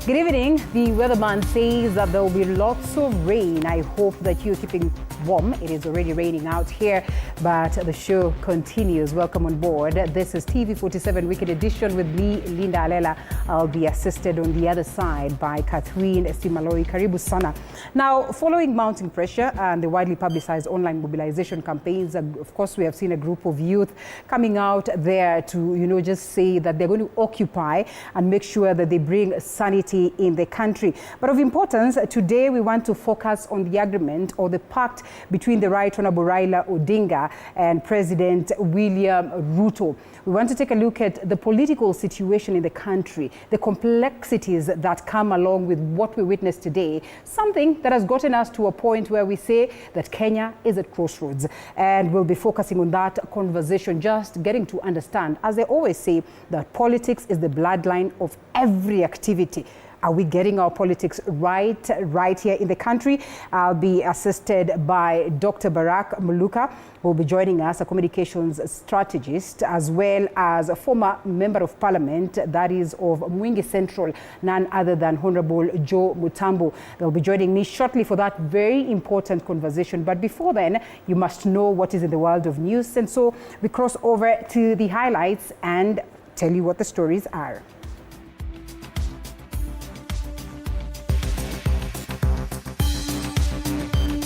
Good evening. The weatherman says that there will be lots of rain. I hope that you're keeping warm. It is already raining out here, but the show continues. Welcome on board. This is TV47 Weekend Edition with me, Linda Alela. I'll be assisted on the other side by Catherine Simaloi. Karibu sana. Now, following mounting pressure and the widely publicized online mobilization campaigns, of course, we have seen a group of youth coming out there to, just say that they're going to occupy and make sure that they bring sanity in the country. But of importance, today we want to focus on the agreement or the pact between the Right Honorable Raila Odinga and President William Ruto. We want to take a look at the political situation in the country, the complexities that come along with what we witnessed today, something that has gotten us to a point where we say that Kenya is at crossroads. And we'll be focusing on that conversation, just getting to understand, as they always say, that politics is the bloodline of every activity. Are we getting our politics right here in the country? I'll be assisted by Dr. Barak Muluka, who will be joining us, a communications strategist, as well as a former member of parliament, that is of Mwingi Central, none other than Honorable Joe Mutambo. They'll be joining me shortly for that very important conversation. But before then, you must know what is in the world of news. And so we cross over to the highlights and tell you what the stories are.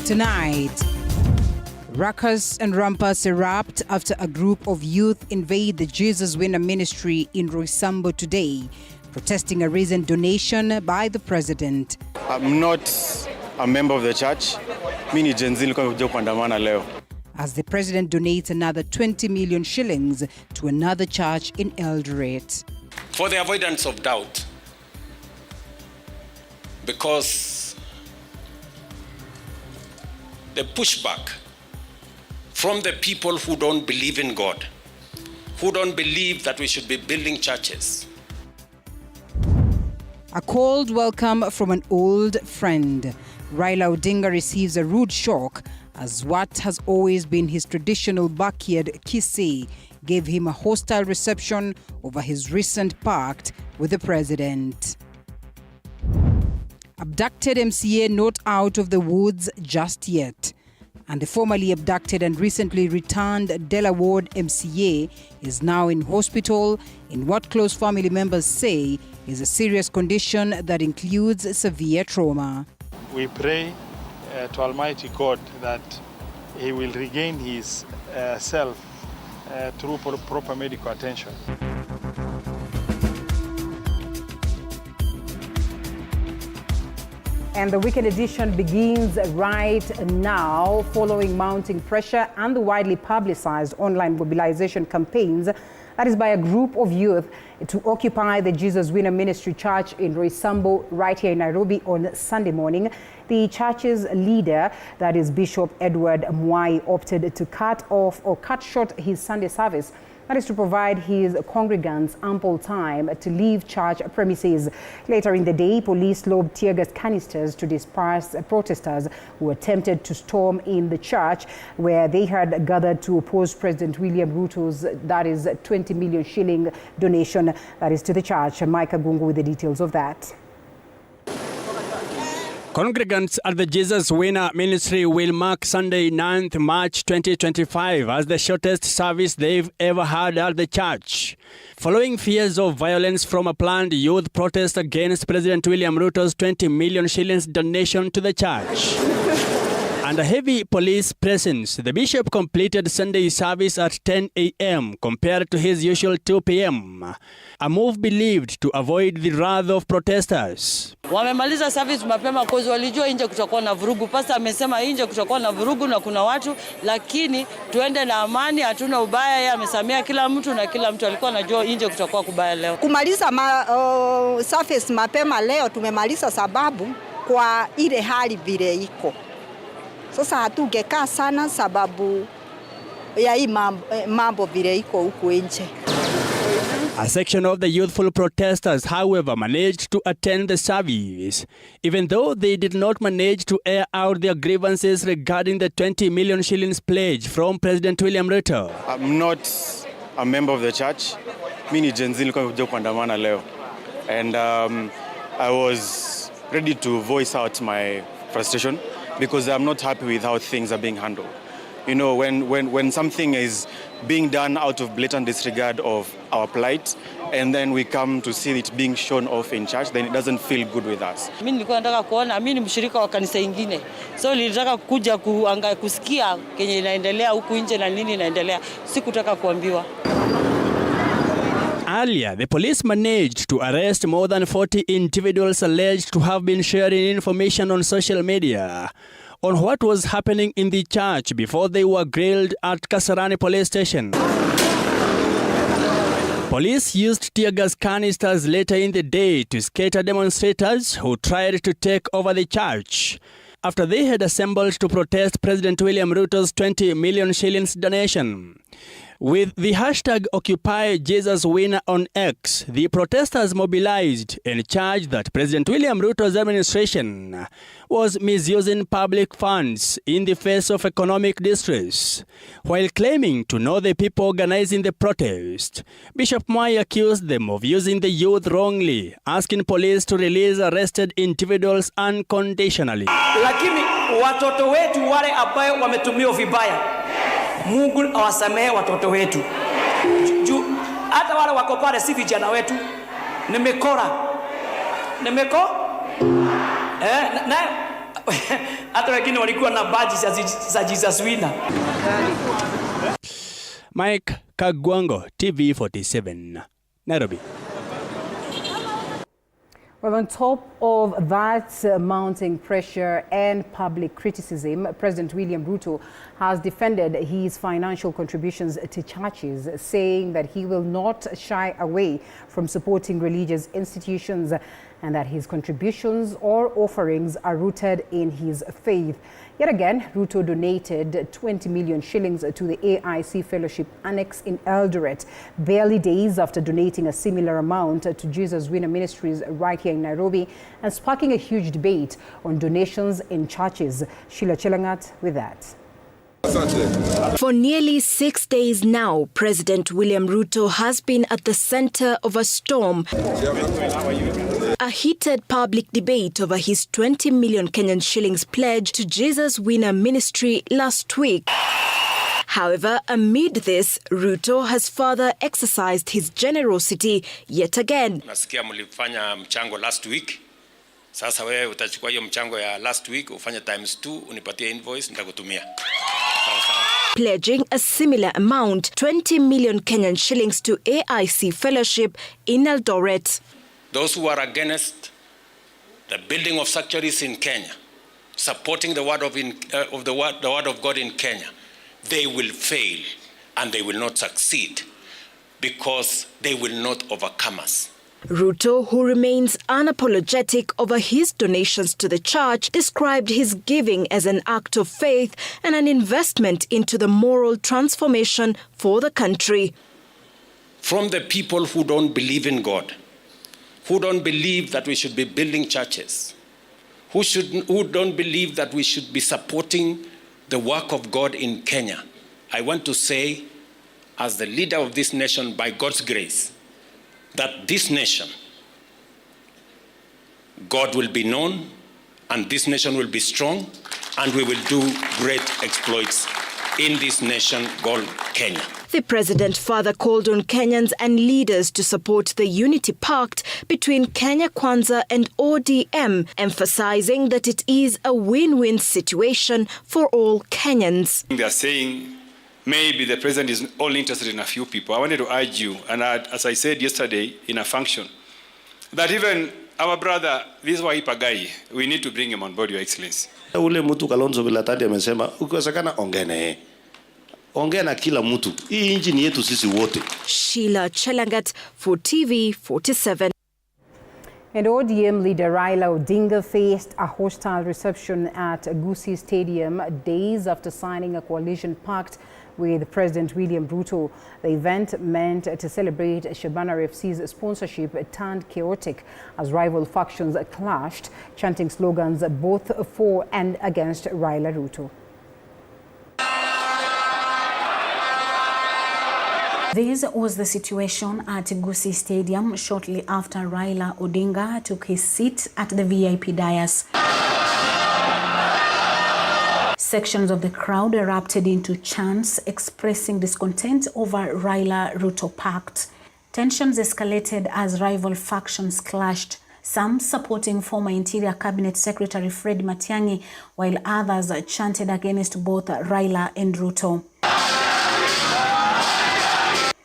Tonight, ruckus and rumpus erupt after a group of youth invade the Jesus Winner Ministry in Roysambu today, protesting a recent donation by the president. I'm not a member of the church. Mimi ni Gen Z nilikuwa nimekuja kuandamana leo. As the president donates another 20 million shillings to another church in Eldoret. For the avoidance of doubt, because the pushback from the people who don't believe in God, who don't believe that we should be building churches. A cold welcome from an old friend. Raila Odinga receives a rude shock as what has always been his traditional backyard Kisii gave him a hostile reception over his recent pact with the president. Abducted MCA not out of the woods just yet. And the formerly abducted and recently returned Dela Ward MCA is now in hospital in what close family members say is a serious condition that includes severe trauma. We pray to Almighty God that he will regain his self through proper medical attention. And the Weekend Edition begins right now, following mounting pressure and the widely publicized online mobilization campaigns, that is by a group of youth, to occupy the Jesus Winner Ministry Church in Roysambu right here in Nairobi on Sunday morning. The church's leader, that is Bishop Edward Mwai, opted to cut short his Sunday service. That is to provide his congregants ample time to leave church premises. Later in the day, police lobbed tear gas canisters to disperse protesters who attempted to storm in the church, where they had gathered to oppose President William Ruto's, that is 20 million shilling donation, that is to the church. Micah Gungu with the details of that. Congregants at the Jesus Winner Ministry will mark Sunday 9th March 2025 as the shortest service they've ever had at the church, following fears of violence from a planned youth protest against President William Ruto's 20 million shillings donation to the church. Under heavy police presence, the bishop completed Sunday service at 10 a.m. compared to his usual 2 p.m. A move believed to avoid the wrath of protesters. Wamemaliza service mapema kozi walijua nje kutakuwa na vurugu. Pastor amesema nje kutakuwa na vurugu na kuna watu, lakini tuende na amani, hatuna ubaya. Yeye amesamea kila mtu na kila mtu alikuwa anajua nje kutakuwa kubaya leo. Kumaliza service mapema leo tumemaliza sababu kwa ile hali vile iko. Sasa hatugekaa sana sababu ya hii mambo vile iko huko nje. A section of the youthful protesters, however, managed to attend the service, even though they did not manage to air out their grievances regarding the 20 million shillings pledge from President William Ruto. I'm not a member of the church. Mimi ni Gen Z nilikuwa nimekuja kuandamana leo. And I was ready to voice out my frustration because I'm not happy with how things are being handled. You know, when something is being done out of blatant disregard of our plight, and then we come to see it being shown off in church, then it doesn't feel good with us. Mimi nilikuwa nataka kuona, mimi ni mshirika wa kanisa ingine. So nilitaka kuja kusikia kenye inaendelea huku nje na nini inaendelea. Sikutaka kuambiwa. Earlier, the police managed to arrest more than 40 individuals alleged to have been sharing information on social media on what was happening in the church before they were grilled at Kasarani police station. Police used tear gas canisters later in the day to scatter demonstrators who tried to take over the church after they had assembled to protest President William Ruto's 20 million shillings donation. With the hashtag Occupy Jesus Winner on X, the protesters mobilized and charged that President William Ruto's administration was misusing public funds in the face of economic distress. While claiming to know the people organizing the protest, Bishop Mwai accused them of using the youth wrongly, asking police to release arrested individuals unconditionally. Lakini watoto wetu wale ambao wametumiwa vibaya, Mungu awasamehe watoto wetu. Hata wale wako pale si vijana wetu. Nimekora. Na hata wengine walikuwa na badge za Jesus Winner. Mike Kagwango, TV47, Nairobi. Well, on top of that mounting pressure and public criticism, President William Ruto has defended his financial contributions to churches, saying that he will not shy away from supporting religious institutions and that his contributions or offerings are rooted in his faith. Yet again, Ruto donated 20 million shillings to the AIC Fellowship Annex in Eldoret, barely days after donating a similar amount to Jesus Winner Ministries right here in Nairobi, and sparking a huge debate on donations in churches. Sheila Chelangat with that. For nearly 6 days now, President William Ruto has been at the center of a storm. A heated public debate over his 20 million Kenyan shillings pledge to Jesus Winner Ministry last week. However, amid this, Ruto has further exercised his generosity yet again. Nasikia mlifanya mchango last week. Sasa wewe utachukua hiyo mchango ya last week ufanye ×2 unipatie invoice nitakutumia. Pledging a similar amount, 20 million Kenyan shillings to AIC Fellowship in Eldoret. Those who are against the building of sanctuaries in Kenya, supporting the word of God in Kenya, they will fail and they will not succeed because they will not overcome us. Ruto, who remains unapologetic over his donations to the church, described his giving as an act of faith and an investment into the moral transformation for the country. From the people who don't believe in God, who don't believe that we should be building churches, who don't believe that we should be supporting the work of God in Kenya, I want to say, as the leader of this nation, by God's grace, that this nation, God will be known, and this nation will be strong, and we will do great exploits in this nation called Kenya. The president further called on Kenyans and leaders to support the unity pact between Kenya Kwanza and ODM, emphasizing that it is a win-win situation for all Kenyans. They are saying maybe the president is only interested in a few people. I wanted to urge you, and as I said yesterday in a function, that even our brother, this Waipagai, we need to bring him on board, Your Excellency. Ule mtu Kalonzo Vilatandi amesema ukiwezekana ongea na kila mtu. Hii nchi ni yetu sisi wote. Sheila Chelangat for TV47. And ODM leader Raila Odinga faced a hostile reception at Gusii Stadium days after signing a coalition pact with President William Ruto. The event meant to celebrate Shabana FC's sponsorship turned chaotic as rival factions clashed, chanting slogans both for and against Raila This was the situation at Gusii Stadium shortly after Raila Odinga took his seat at the VIP dais. Sections of the crowd erupted into chants expressing discontent over Raila-Ruto pact. Tensions escalated as rival factions clashed, some supporting former Interior Cabinet Secretary Fred Matiang'i, while others chanted against both Raila and Ruto.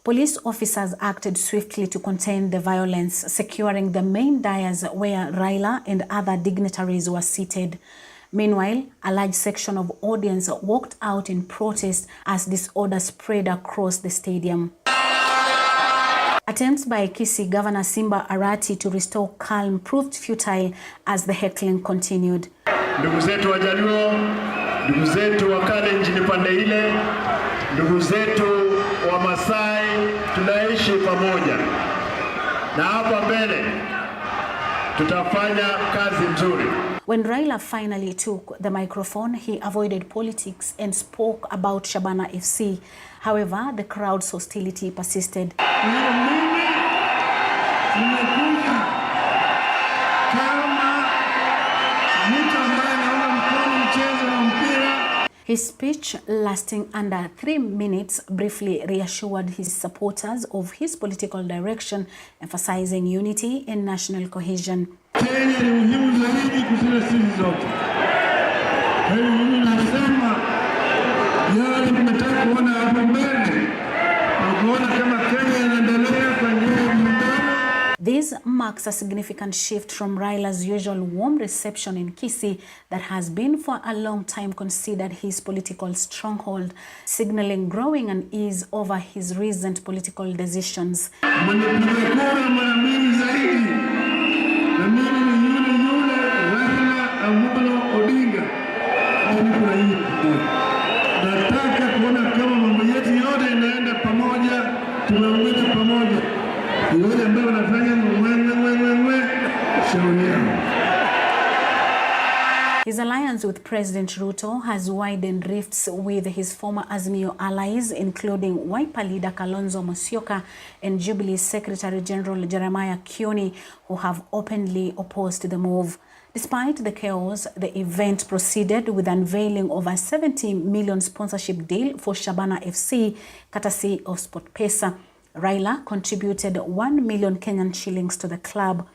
Police officers acted swiftly to contain the violence, securing the main dais where Raila and other dignitaries were seated. Meanwhile, a large section of audience walked out in protest as disorder spread across the stadium. Attempts by Kisii Governor Simba Arati to restore calm proved futile as the heckling continued. Ndugu zetu Wajaluo, ndugu zetu wa Kalenjin pande ile, ndugu zetu wa Masai, tunaishi pamoja. Na hapa mbele tutafanya kazi nzuri. When Raila finally took the microphone, he avoided politics and spoke about Shabana FC. However, the crowd's hostility persisted. His speech, lasting under 3 minutes, briefly reassured his supporters of his political direction, emphasizing unity and national cohesion. Kenya ni muhimu zaidi kushinda sisi zote. Kwa hiyo mimi nasema yale tunataka kuona hapo mbele, na kuona kama Kenya inaendelea kwa njia ya muungano. This marks a significant shift from Raila's usual warm reception in Kisii that has been for a long time considered his political stronghold, signaling growing unease over his recent political decisions. His alliance with President Ruto has widened rifts with his former Azimio allies, including Wiper leader Kalonzo Musyoka and Jubilee Secretary General Jeremiah Kioni, who have openly opposed the move. Despite the chaos, the event proceeded with unveiling of a 70 million sponsorship deal for Shabana FC, courtesy of SportPesa. Raila contributed 1 million Kenyan shillings to the club.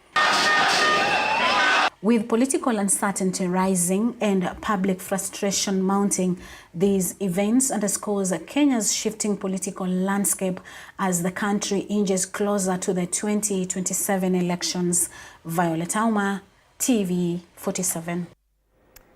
With political uncertainty rising and public frustration mounting, these events underscores Kenya's shifting political landscape as the country inches closer to the 2027 elections. Violet Auma, TV47.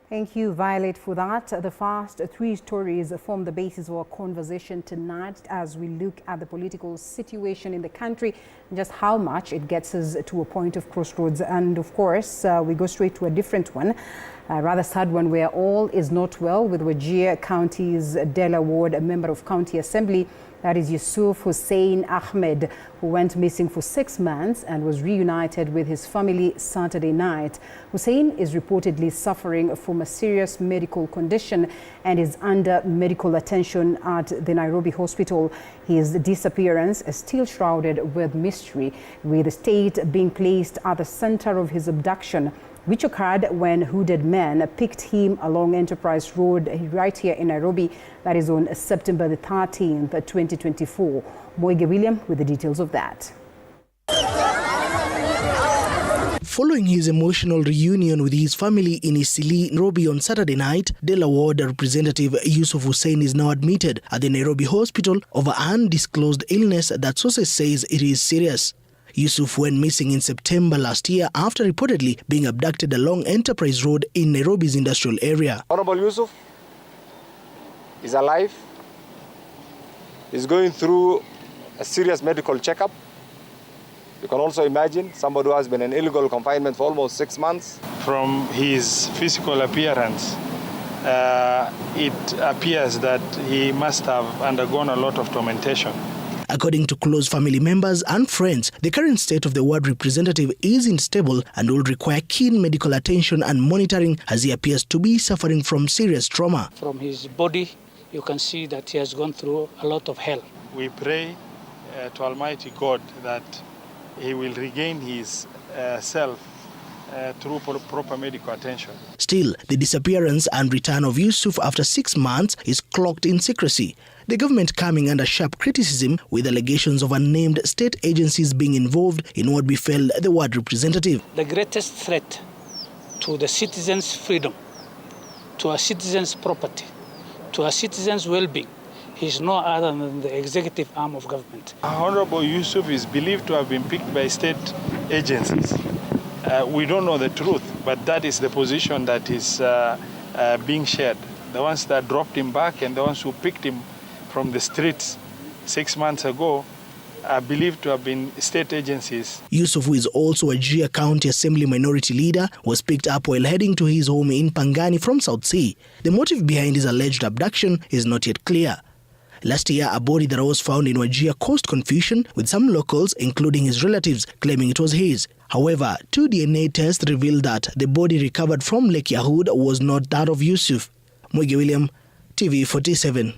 Thank you, Violet, for that. The first 3 stories form the basis of our conversation tonight as we look at the political situation in the country and just how much it gets us to a point of crossroads. And of course, we go straight to a different one, a rather sad one, where all is not well with Wajir County's Dela Ward, a member of County Assembly. That is Yusuf Hussein Ahmed, who went missing for 6 months and was reunited with his family Saturday night. Hussein is reportedly suffering from a serious medical condition and is under medical attention at the Nairobi hospital. His disappearance is still shrouded with mystery, with the state being placed at the center of his abduction, which occurred when hooded men picked him along Enterprise Road right here in Nairobi. That is on September the 13th, 2024. Moige William with the details of that. Following his emotional reunion with his family in Isili, Nairobi on Saturday night, Dela Ward Representative Yusuf Hussein is now admitted at the Nairobi hospital over undisclosed illness that sources says it is serious. Yusuf went missing in September last year after reportedly being abducted along Enterprise Road in Nairobi's industrial area. Honorable Yusuf is alive. He's going through a serious medical checkup. You can also imagine somebody who has been in illegal confinement for almost 6 months. From his physical appearance, it appears that he must have undergone a lot of tormentation. According to close family members and friends, the current state of the ward representative is unstable and will require keen medical attention and monitoring as he appears to be suffering from serious trauma. From his body, you can see that he has gone through a lot of hell. We pray to Almighty God that he will regain his self through proper medical attention. Still, the disappearance and return of Yusuf after 6 months is cloaked in secrecy. The government coming under sharp criticism with allegations of unnamed state agencies being involved in what befell the ward representative. The greatest threat to the citizens' freedom, to our citizens' property, to our citizens' well-being is no other than the executive arm of government. Honorable Yusuf is believed to have been picked by state agencies. We don't know the truth, but that is the position that is being shared. The ones that dropped him back and the ones who picked him from the streets 6 months ago are believed to have been state agencies. Yusuf, who is also a Gia County Assembly minority leader, was picked up while heading to his home in Pangani from South Sea. The motive behind his alleged abduction is not yet clear. Last year, a body that was found in Wajir caused confusion, with some locals, including his relatives, claiming it was his. However, 2 DNA tests revealed that the body recovered from Lake Yahud was not that of Yusuf. Mwege William, TV47.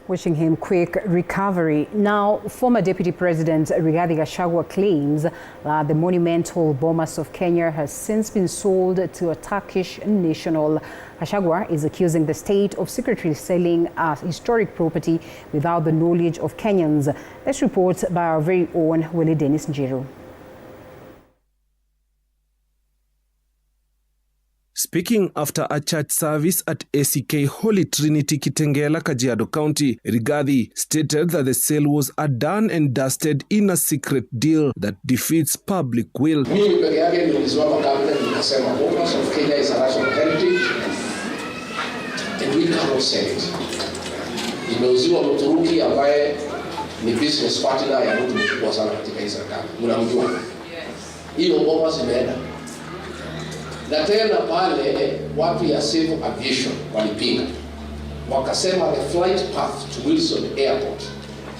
Wishing him quick recovery. Now, former Deputy President Rigathi Gachagua claims that the monumental Bomas of Kenya has since been sold to a Turkish national. Gachagua is accusing the state of secretly selling historic property without the knowledge of Kenyans. This report by our very own Willie Dennis Njiru. Speaking after a church service at ACK Holy Trinity Kitengela, Kajiado County, Rigathi stated that the sale was a done and dusted in a secret deal that defeats public will. Mimi peke yake nilisimama cabinet nikasema Bomas of Kenya is a national heritage and we cannot sell it. Imeuziwa Mturuki ambaye ni business partner ya mtu mkubwa sana katika hii serikali. Mnamjua. Hiyo Bomas imeenda. Na tena pale watu ya civil aviation walipinga. Wakasema the flight path to Wilson Airport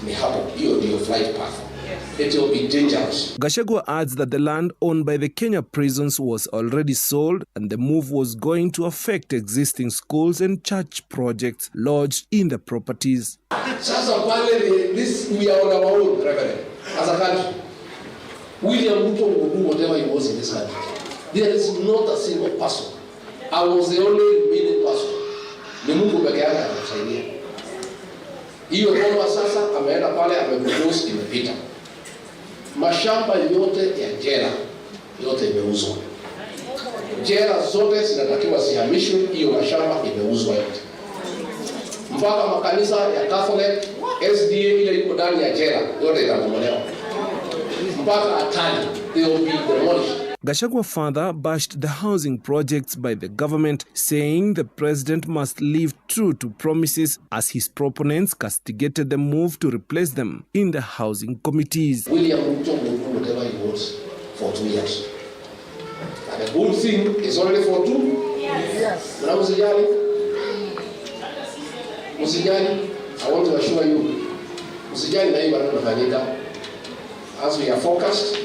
ni hapo. Hiyo ndio flight path. It will be dangerous. Gachagua adds that the land owned by the Kenya prisons was already sold and the move was going to affect existing schools and church projects lodged in the properties. Sasa pale this we are on our own, Reverend. As a country, William Ruto will do whatever he was in this country. There is not a single person. I was the only remaining person. Ni Mungu peke yake anatusaidia. Hiyo Roma sasa ameenda pale amebulldoze imepita. Mashamba yote ya jela yote imeuzwa. Jela zote zinatakiwa zihamishwe, hiyo mashamba imeuzwa yote. Mpaka makanisa ya Catholic, SDA ile iko ndani ya jela yote itabomolewa. Mpaka atani they will be demolished. Gachagua further bashed the housing projects by the government, saying the president must live true to promises as his proponents castigated the move to replace them in the housing committees. William Ruto will do whatever he wants for 2 years. And the good thing is only for 2 years. Yes. Musijali, I want to assure you, Musijali na hii bado inafanyika. As we are focused,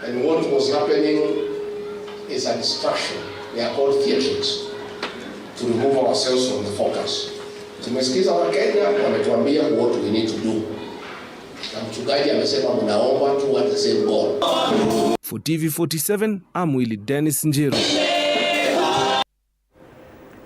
and what was happening is a distraction. They are called theatrics to remove ourselves from the focus. Tumesikiza wa Kenya wametuambia what we need to do. Na mchungaji amesema mnaomba tu at the same goal. For TV47, I'm Willie Dennis Njiru.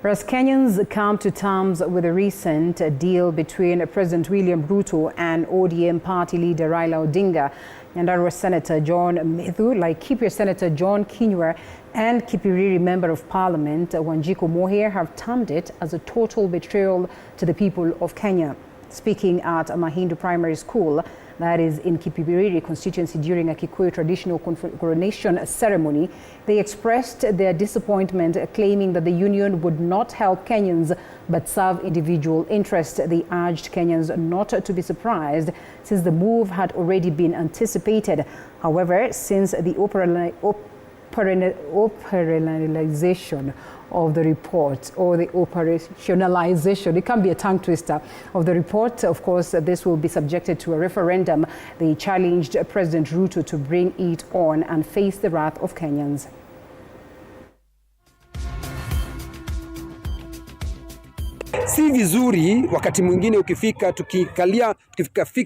As Kenyans come to terms with a recent deal between President William Ruto and ODM party leader Raila Odinga, Nyandarua Senator John Methu, Laikipia Senator John Kinyua, and Kipiriri Member of Parliament Wanjiku Moher have termed it as a total betrayal to the people of Kenya. Speaking at a Mahindu Primary School, that is in Kipiriri constituency, during a Kikuyu traditional coronation ceremony, they expressed their disappointment, claiming that the union would not help Kenyans but serve individual interests. They urged Kenyans not to be surprised since the move had already been anticipated. However, since the operationalization of the report, or the operationalization, it can be a tongue twister, of the report, of course, this will be subjected to a referendum. They challenged President Ruto to bring it on and face the wrath of Kenyans. Si vizuri wakati mwingine tukifika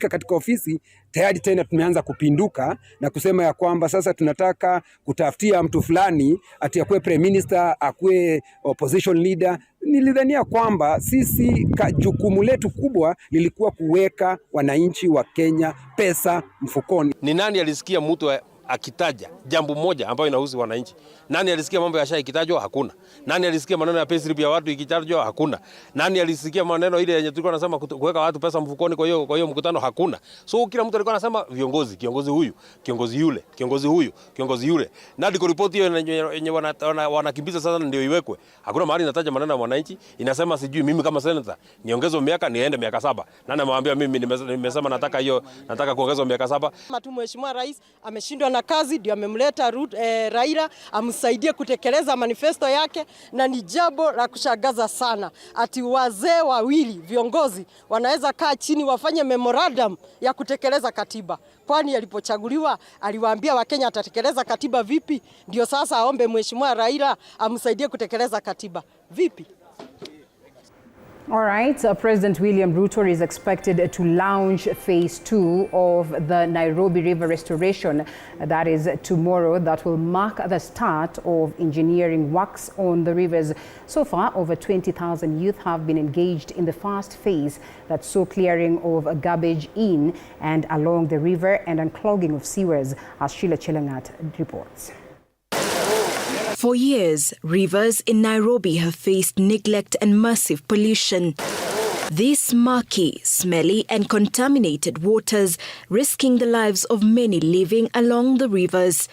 katika ofisi tayari tena tumeanza kupinduka na kusema ya kwamba sasa tunataka kutafutia mtu fulani ati akuwe prime minister, akuwe opposition leader. Nilidhania kwamba sisi jukumu letu kubwa lilikuwa kuweka wananchi wa Kenya pesa mfukoni. Ni nani alisikia mtu akitaja jambo moja ambayo inahusu wananchi? Nani alisikia mambo ya SHA ikitajwa? Hakuna. Nani alisikia maneno ya payslip ya watu ikitajwa? Hakuna. Nani alisikia maneno ile yenye tulikuwa tunasema kuweka watu pesa mfukoni kwa hiyo mkutano? Hakuna. So kila mtu alikuwa anasema viongozi, kiongozi huyu, kiongozi yule, kiongozi huyu, kiongozi yule. Na ndiko ripoti hiyo yenye wanakimbiza sasa ndio iwekwe. Hakuna mahali inataja maneno ya wananchi. Inasema sijui mimi kama senator niongezwe miaka niende miaka 7. Nani amemwambia mimi nimesema nataka kuongezwa miaka 7? Mheshimiwa Rais ameshindwa na kazi, ndio amemleta Raila amsaidie kutekeleza manifesto yake, na ni jambo la kushangaza sana ati wazee wawili viongozi wanaweza kaa chini wafanye memorandum ya kutekeleza katiba. Kwani alipochaguliwa aliwaambia Wakenya atatekeleza katiba vipi? Ndio sasa aombe Mheshimiwa Raila amsaidie kutekeleza katiba vipi? All right, President William Ruto is expected to launch phase 2 of the Nairobi River restoration. That is tomorrow. That will mark the start of engineering works on the rivers. So far, over 20,000 youth have been engaged in the first phase that saw clearing of garbage in and along the river and unclogging of sewers, as Sheila Chelangat reports. For years, rivers in Nairobi have faced neglect and massive pollution. These murky, smelly and contaminated waters risking the lives of many living along the rivers.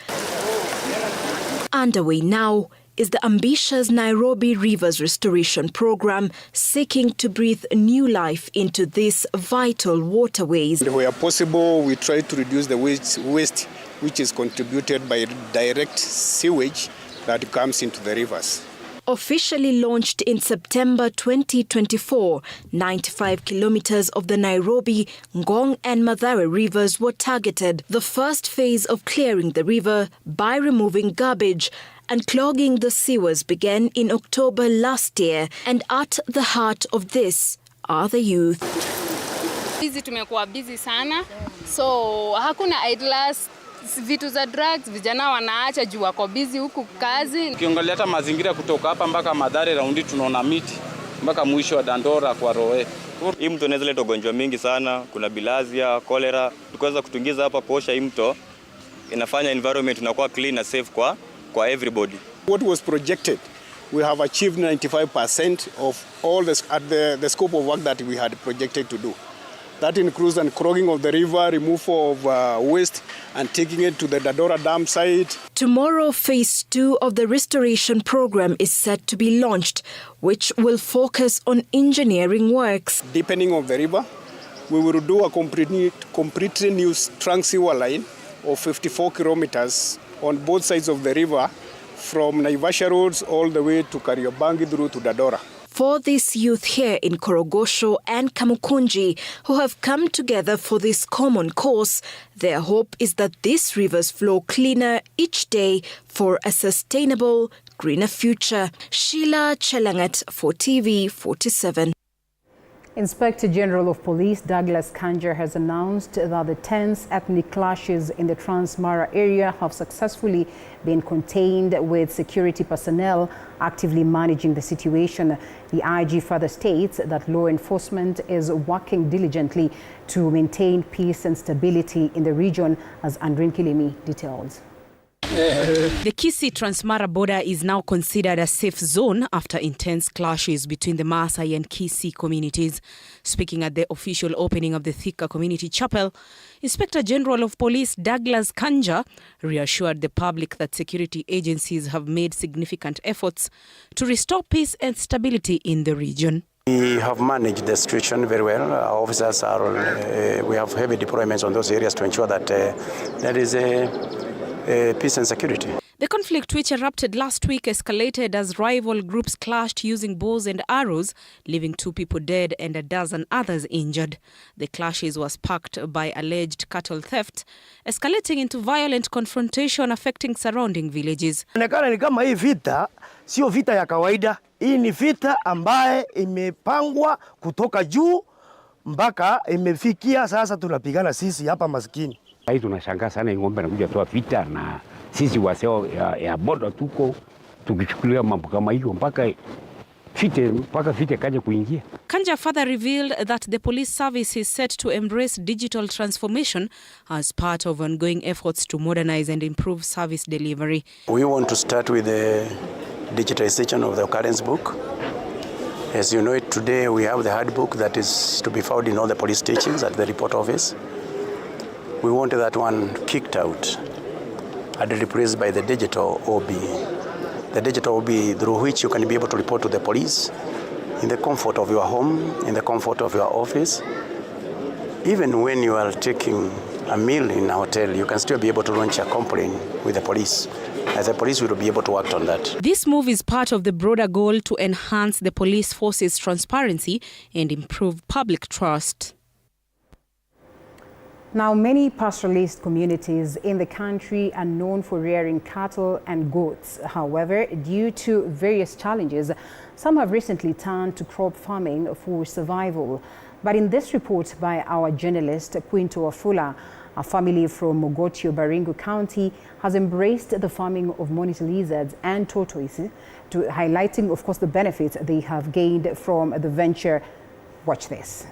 Underway now is the ambitious Nairobi Rivers Restoration Program, seeking to breathe new life into these vital waterways. Where possible, we try to reduce the waste which is contributed by direct sewage that comes into the rivers. Officially launched in September 2024, 95 kilometers of the Nairobi, Ngong and Mathare rivers were targeted. The first phase of clearing the river by removing garbage and clogging the sewers began in October last year, and at the heart of this are the youth. Busy, tumekuwa busy sana, so hakuna idlers. Vitu za drugs vijana wanaacha juu wako busy huku kazi. Ukiangalia hata mazingira kutoka hapa mpaka Mathare raundi tunaona miti mpaka mwisho wa Dandora kwa Roe. Hii mto inaweza leta ugonjwa mingi sana, kuna bilharzia, cholera. Tukiweza kutungiza hapa kuosha hii mto inafanya environment inakuwa clean na safe kwa everybody. What was projected, we have achieved 95% of all the scope of work that we had projected to do. That includes unclogging of the river, removal of waste and taking it to the Dandora dam site. Tomorrow, phase 2 of the restoration program is set to be launched, which will focus on engineering works. Deepening of the river, we will do a completely new trunk sewer line of 54 kilometers on both sides of the river, from Naivasha roads all the way to Kariobangi through to Dandora. For these youth here in Korogosho and Kamukunji who have come together for this common cause, their hope is that these rivers flow cleaner each day for a sustainable, greener future. Sheila Chelangat for TV47. Inspector General of Police Douglas Kanja has announced that the tense ethnic clashes in the Transmara area have successfully been contained, with security personnel actively managing the situation. The IG further states that law enforcement is working diligently to maintain peace and stability in the region, as Andrin Kilimi details. The Kisii-Transmara border is now considered a safe zone after intense clashes between the Maasai and Kisii communities. Speaking at the official opening of the Thika Community Chapel, Inspector General of Police Douglas Kanja reassured the public that security agencies have made significant efforts to restore peace and stability in the region. We have managed the situation very well. Our officers we have heavy deployments on those areas to ensure that there is peace and security. The conflict, which erupted last week, escalated as rival groups clashed using bows and arrows, leaving 2 people dead and a dozen others injured. The clashes were sparked by alleged cattle theft, escalating into violent confrontation affecting surrounding villages. Inaonekana ni kama hii vita sio vita ya kawaida. Hii ni vita ambaye imepangwa kutoka juu mpaka imefikia sasa tunapigana sisi hapa maskini. Hii tunashangaa sana ng'ombe anakuja toa vita na sisi waseo ya boda tuko tukichukulia mambo kama hiyo mpaka fite kaje kuingia. Kanja further revealed that the police service is set to embrace digital transformation as part of ongoing efforts to modernize and improve service delivery. We want to start with the digitization of the occurrence book. As you know it, today we have the hard book that is to be found in all the police stations at the report office. We want that one kicked out and replaced by the digital OB. The digital OB through which you can be able to report to the police in the comfort of your home, in the comfort of your office. Even when you are taking a meal in a hotel, you can still be able to launch a complaint with the police. As the police will be able to act on that. This move is part of the broader goal to enhance the police force's transparency and improve public trust. Now, many pastoralist communities in the country are known for rearing cattle and goats. However, due to various challenges, some have recently turned to crop farming for survival. But in this report by our journalist, Quinto Afula, a family from Mogotio, Baringo County, has embraced the farming of monitor lizards and tortoises, highlighting, of course, the benefits they have gained from the venture. Watch this.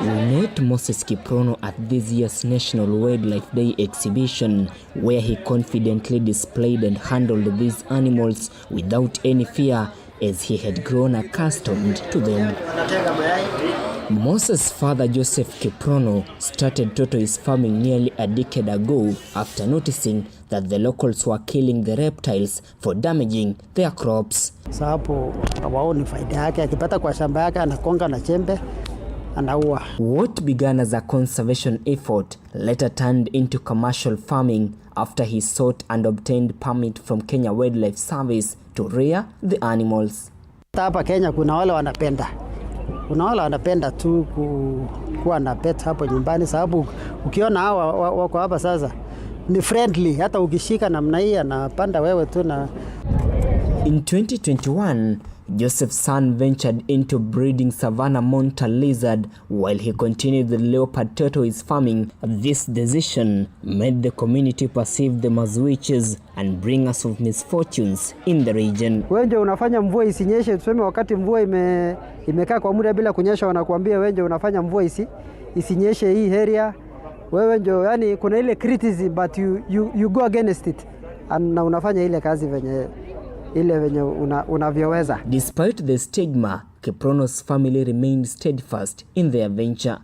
We met Moses Kiprono at this year's National Wildlife Day exhibition, where he confidently displayed and handled these animals without any fear, as he had grown accustomed to them. Moses' father Joseph Kiprono started tortoise farming nearly a decade ago after noticing that the locals were killing the reptiles for damaging their crops. Sababu hawaoni faida yake, akipata kwa shamba yake anakonga na chembe anaua. What began as a conservation effort later turned into commercial farming after he sought and obtained permit from Kenya Wildlife Service to rear the animals. Hapa Kenya kuna wale wanapenda tu kuwa na pet hapo nyumbani, sababu ukiona hawa wako hapa sasa ni friendly, hata ukishika namna hii anapanda wewe tu na. In 2021, Joseph's son ventured into breeding Savannah monitor lizard while he continued the leopard tortoise farming. This decision made the community perceive them as witches and bringers of misfortunes in the region. Wenje unafanya mvua isinyeshe, tuseme wakati mvua imekaa kwa muda bila kunyesha, wanakuambia wenje unafanya mvua isinyeshe hii area. Wewe ndio, yani kuna ile criticism but you go against it na unafanya ile kazi venye unavyoweza. Despite the stigma, Kiprono's family remained steadfast in their venture.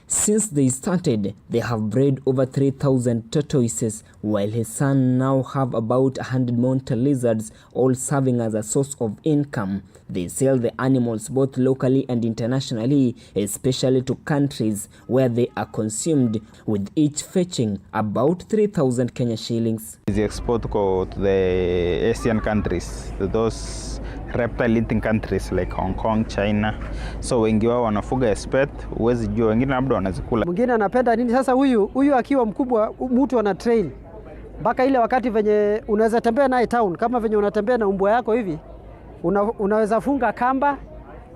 Since they started, they have bred over 3,000 tortoises, while his son now have about 100 monitor lizards, all serving as a source of income. They sell the animals both locally and internationally, especially to countries where they are consumed, with each fetching about 3,000 Kenya shillings. The export to the Asian countries, those reptile-eating countries like Hong Kong, China. So wengi wao wanafuga expert, uwezi jua, wengine labda wanazikula. Mwingine anapenda nini sasa, huyu akiwa mkubwa mtu ana train mpaka ile wakati venye unaweza tembea naye town, kama venye unatembea na umbwa yako hivi, unaweza funga kamba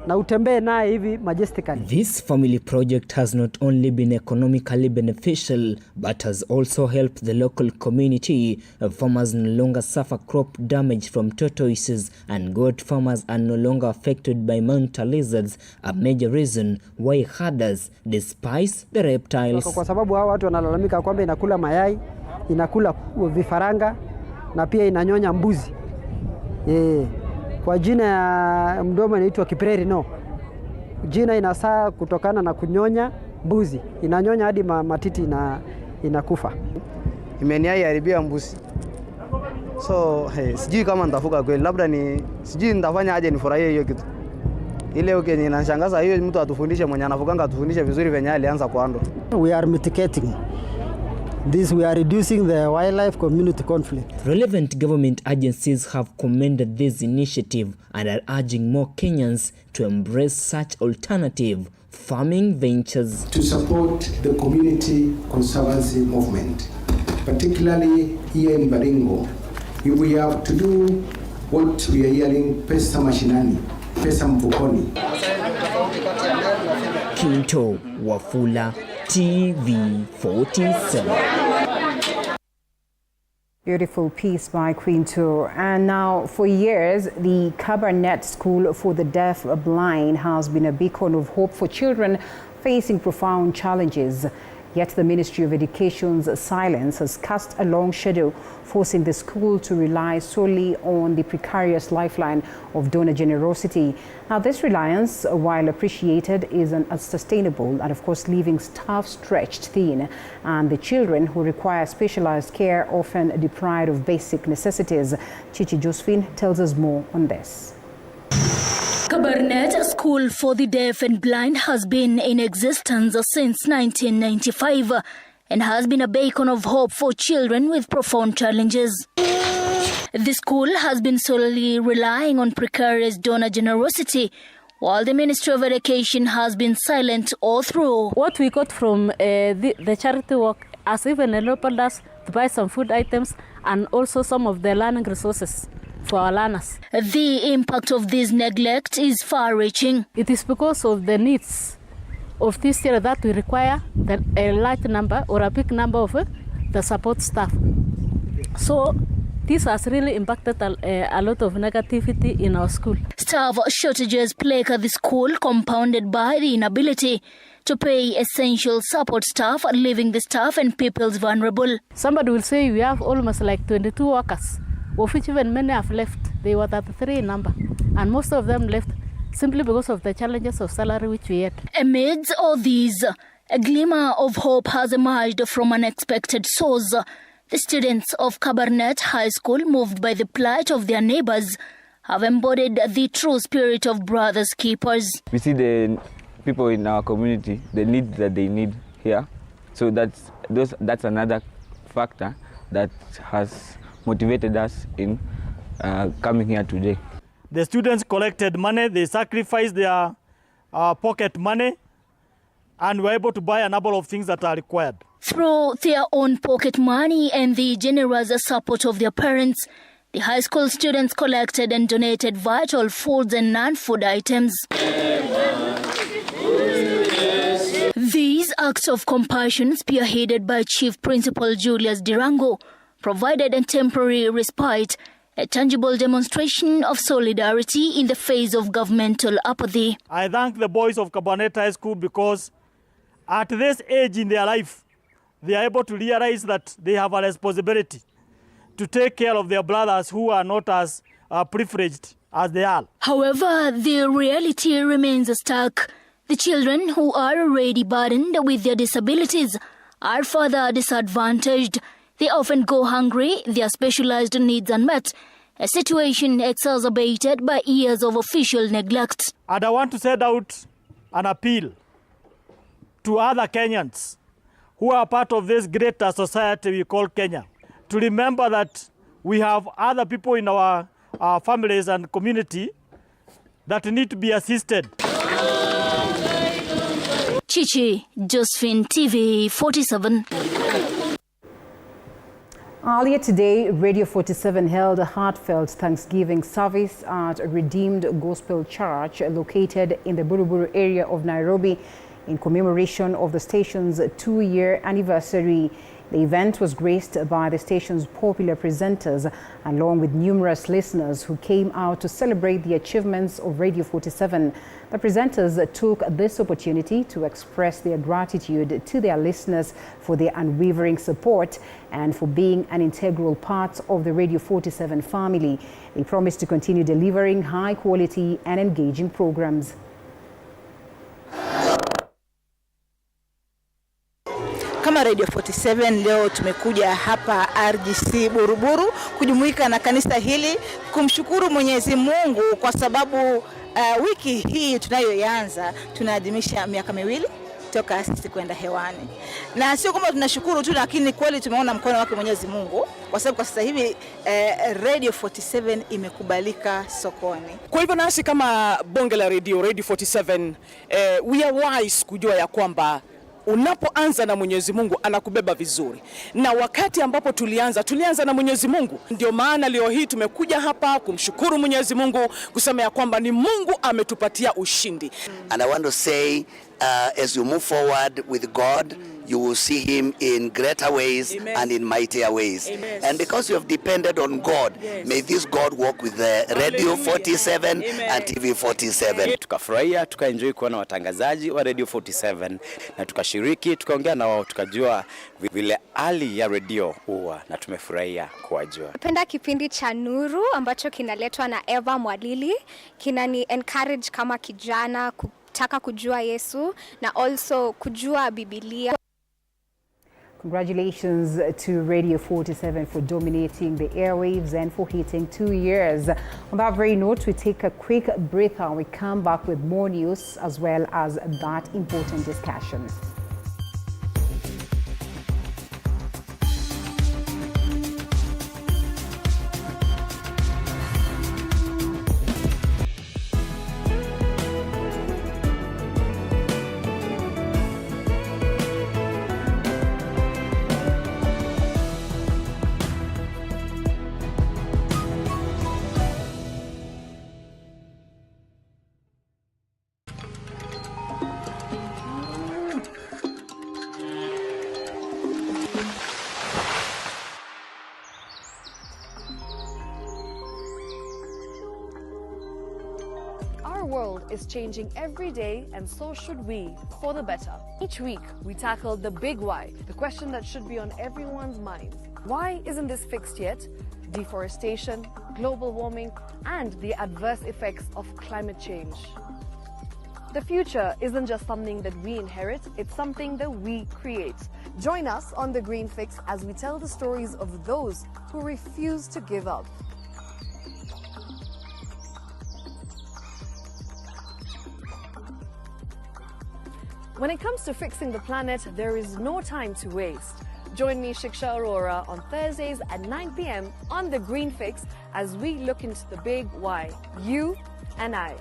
na utembee naye hivi majestically. This family project has not only been economically beneficial but has also helped the local community. Farmers no longer suffer crop damage from tortoises, and goat farmers are no longer affected by monitor lizards, a major reason why herders despise the reptiles. Kwa sababu hao watu wanalalamika kwamba inakula mayai, inakula vifaranga na pia inanyonya mbuzi. Kwa jina ya mdomo inaitwa kipreri no. Jina inasaa kutokana na kunyonya mbuzi. Inanyonya hadi matiti inakufa. Imeniai haribia mbuzi. So, sijui kama nitafuga kweli. Labda sijui nitafanya aje nifurahie hiyo kitu. Ile ukenye inashangaza hiyo mtu atufundishe, mwenye anafuganga atufundishe vizuri venye alianza kuando. We are mitigating this, we are reducing the wildlife community conflict. Relevant government agencies have commended this initiative and are urging more Kenyans to embrace such alternative farming ventures. To support the community conservancy movement, particularly here in Baringo, we have to do what we are hearing, pesa mashinani, pesa mfukoni. Kinto Wafula, TV47. Beautiful piece by Quinto. And now, for years, the Cabernet School for the Deaf Blind has been a beacon of hope for children facing profound challenges. Yet the Ministry of Education's silence has cast a long shadow, forcing the school to rely solely on the precarious lifeline of donor generosity. Now, this reliance, while appreciated, is unsustainable and, of course, leaving staff stretched thin, and the children who require specialized care often deprived of basic necessities. Chichi Josephine tells us more on this. Cabernet School for the Deaf and Blind has been in existence since 1995 and has been a beacon of hope for children with profound challenges. The school has been solely relying on precarious donor generosity, while the Ministry of Education has been silent all through. What we got from the charity work has even enabled us to buy some food items and also some of the learning resources for our learners. The impact of this neglect is far-reaching. It is because of the needs of this year that we require a large number or a big number of the support staff. So this has really impacted a lot of negativity in our school. Staff shortages plague the school, compounded by the inability to pay essential support staff, leaving the staff and pupils vulnerable. Somebody will say we have almost like 22 workers, of which even many have left. They were 33 in number, and most of them left simply because of the challenges of salary which we had. Amidst all these, a glimmer of hope has emerged from an unexpected source. The students of Cabernet High School, moved by the plight of their neighbors, have embodied the true spirit of brothers keepers. We see the people in our community, the need that they need here. So that's another factor that has motivated us in coming here today. The students collected money, they sacrificed their pocket money, and were able to buy a number of things that are required. Through their own pocket money and the generous support of their parents, the high school students collected and donated vital foods and non-food items. These acts of compassion, spearheaded by Chief Principal Julius Dirango, provided a temporary respite, a tangible demonstration of solidarity in the face of governmental apathy. I thank the boys of Cabernet High School because at this age in their life, they are able to realize that they have a responsibility to take care of their brothers who are not as privileged as they are. However, the reality remains stark. The children who are already burdened with their disabilities are further disadvantaged. They often go hungry, their specialized needs unmet, a situation exacerbated by years of official neglect. And I want to set out an appeal to other Kenyans who are part of this greater society we call Kenya, to remember that we have other people in our families and community that need to be assisted. Chichi Josephine, TV47. Earlier today, Radio 47 held a heartfelt Thanksgiving service at a Redeemed Gospel Church located in the Buruburu area of Nairobi in commemoration of the station's 2-year anniversary. The event was graced by the station's popular presenters, along with numerous listeners who came out to celebrate the achievements of Radio 47. The presenters took this opportunity to express their gratitude to their listeners for their unwavering support and for being an integral part of the Radio 47 family. They promised to continue delivering high quality and engaging programs. Kama Radio 47 leo tumekuja hapa RGC Buruburu kujumuika na kanisa hili kumshukuru Mwenyezi Mungu kwa sababu wiki hii tunayoanza tunaadhimisha miaka 2 toka sisi kwenda hewani. Na sio kama tunashukuru tu, lakini kweli tumeona mkono wake Mwenyezi Mungu kwa sababu kwa sasa hivi Radio 47 imekubalika sokoni. Kwa hivyo nasi kama bonge la Radio 47 we are wise kujua ya kwamba Unapoanza na Mwenyezi Mungu anakubeba vizuri. Na wakati ambapo tulianza na Mwenyezi Mungu. Ndio maana leo hii tumekuja hapa kumshukuru Mwenyezi Mungu, kusema ya kwamba ni Mungu ametupatia ushindi. And I want to say as you move forward with God, you will see him in greater ways. Amen. And in mightier ways. Amen. And because you have depended on God, yes, may this God walk with the Radio 47. Amen. And TV47. Tukafurahia, tukaenjoy kuona watangazaji wa Radio 47 na tukashiriki, tukaongea na wao, tukajua vile hali ya radio huwa, na tumefurahia kuwajua. Napenda kipindi cha Nuru ambacho kinaletwa na Eva Mwalili, kinani encourage kama kijana kutaka kujua Yesu na also kujua Biblia. Congratulations to Radio 47 for dominating the airwaves and for hitting 2 years. On that very note, we take a quick break and we come back with more news as well as that important discussion. Our world is changing every day, and so should we, for the better. Each week, we tackle the big why, the question that should be on everyone's minds. Why isn't this fixed yet? Deforestation, global warming, and the adverse effects of climate change. The future isn't just something that we inherit, it's something that we create. Join us on The Green Fix as we tell the stories of those who refuse to give up. When it comes to fixing the planet, there is no time to waste. Join me, Shiksha Aurora, on Thursdays at 9 p.m. on The Green Fix as we look into the big why, you and I.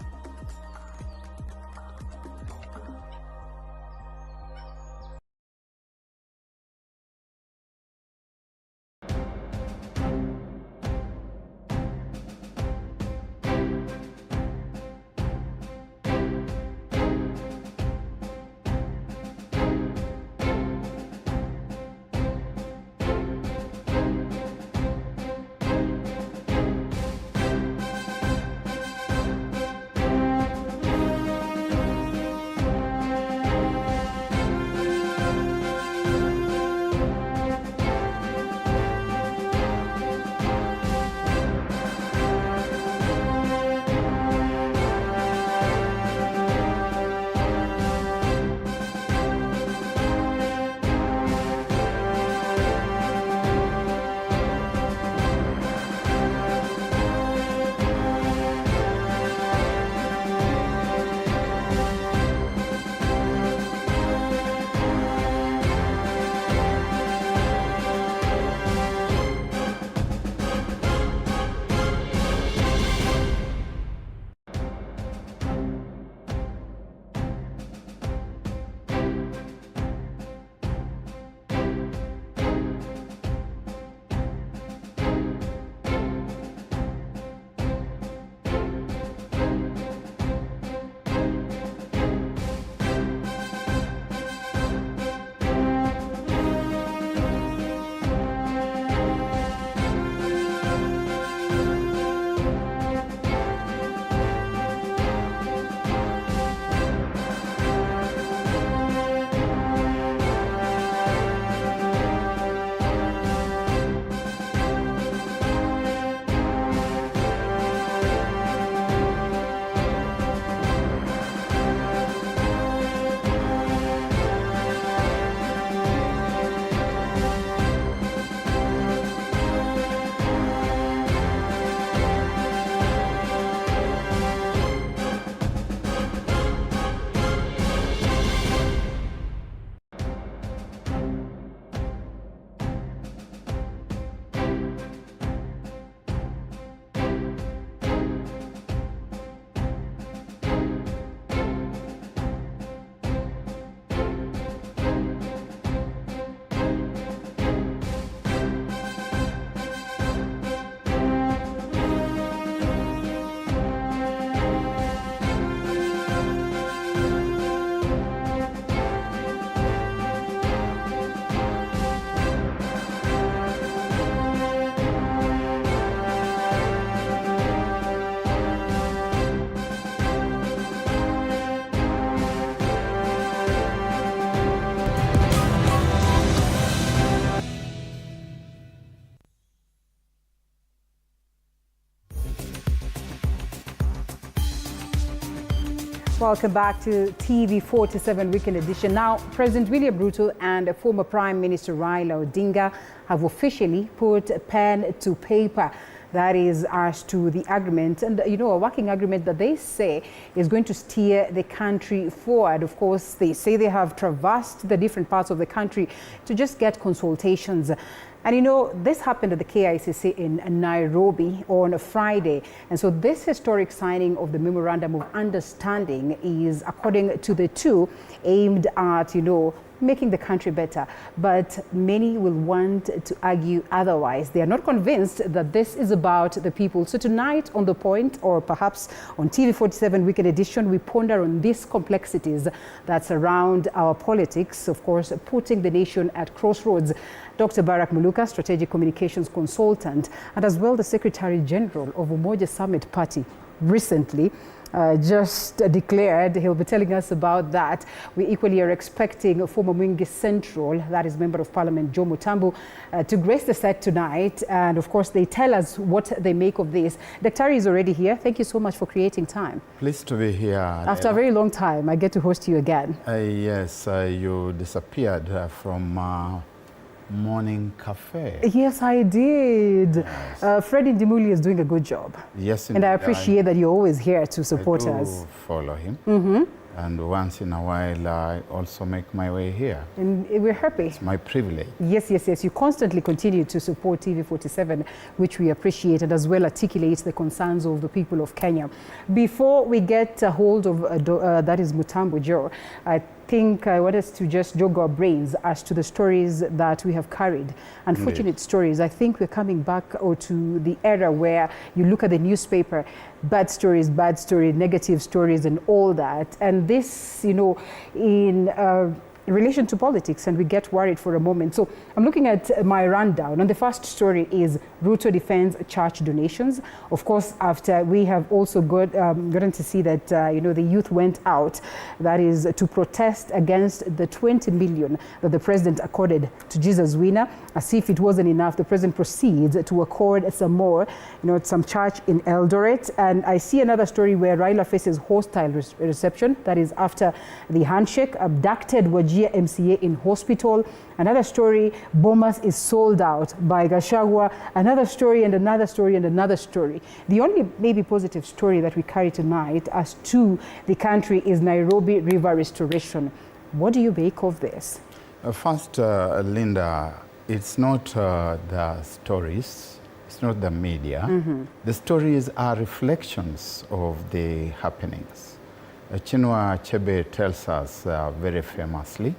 Welcome back to TV47 Weekend Edition. Now, President William Ruto and former Prime Minister Raila Odinga have officially put pen to paper. That is as to the agreement, and a working agreement that they say is going to steer the country forward. Of course, they say they have traversed the different parts of the country to just get consultations. And this happened at the KICC in Nairobi on a Friday. And so this historic signing of the Memorandum of Understanding is, according to the two, aimed at, making the country better. But many will want to argue otherwise. They are not convinced that this is about the people. So tonight on The Point, or perhaps on TV47 Weekend Edition, we ponder on these complexities that surround our politics, of course, putting the nation at crossroads. Dr. Barak Muluka, Strategic Communications Consultant, and as well the Secretary General of Umoja Summit Party, recently just declared. He'll be telling us about that. We equally are expecting former Mwingi Central, that is Member of Parliament Joe Mutambu, to grace the set tonight. And of course, they tell us what they make of this. Daktari is already here. Thank you so much for creating time. Pleased to be here. After a very long time, I get to host you again. Yes, you disappeared from Morning Cafe. Yes, I did. Yes. Freddie Ndimuli is doing a good job. Yes, and I appreciate that you're always here to support us. Follow him. Mm-hmm. And once in a while, I also make my way here. And we're happy. It's my privilege. Yes, yes, yes. You constantly continue to support TV47, which we appreciate, and as well articulate the concerns of the people of Kenya. Before we get a hold of, that is Mutambu Joe, I think I want us to just jog our brains as to the stories that we have carried. Unfortunate stories. I think we're coming back to the era where you look at the newspaper, bad stories, negative stories, and all that. And this, in relation to politics, and we get worried for a moment. So I'm looking at my rundown, and the first story is Ruto defends church donations. Of course, after we have also gotten to see that the youth went out, that is to protest against the 20 million that the president accorded to Jesus Winner. As if it wasn't enough, the president proceeds to accord some more, some church in Eldoret. And I see another story where Raila faces hostile reception. That is after the handshake. Abducted MCA in hospital. Another story, Bomas is sold out by Gachagua. Another story and another story and another story. The only maybe positive story that we carry tonight as to the country is Nairobi River restoration. What do you make of this? First, Linda, it's not the stories, it's not the media. Mm-hmm. The stories are reflections of the happenings. Chinua Achebe tells us very famously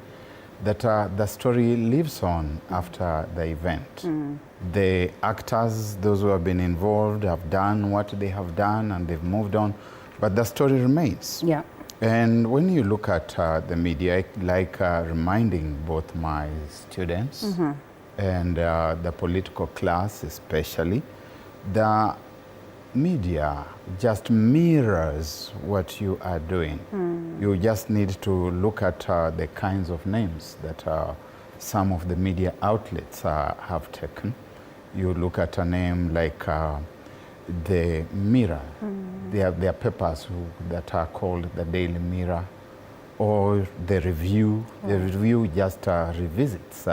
that the story lives on after the event. Mm. The actors, those who have been involved, have done what they have done and they've moved on, but the story remains. Yeah. And when you look at the media, I like reminding both my students Mm-hmm. and the political class especially, the media just mirrors what you are doing. Mm. You just need to look at the kinds of names that some of the media outlets have taken. You look at a name like the Mirror. Mm. There are papers that are called the Daily Mirror or the Review. Oh. The Review just revisits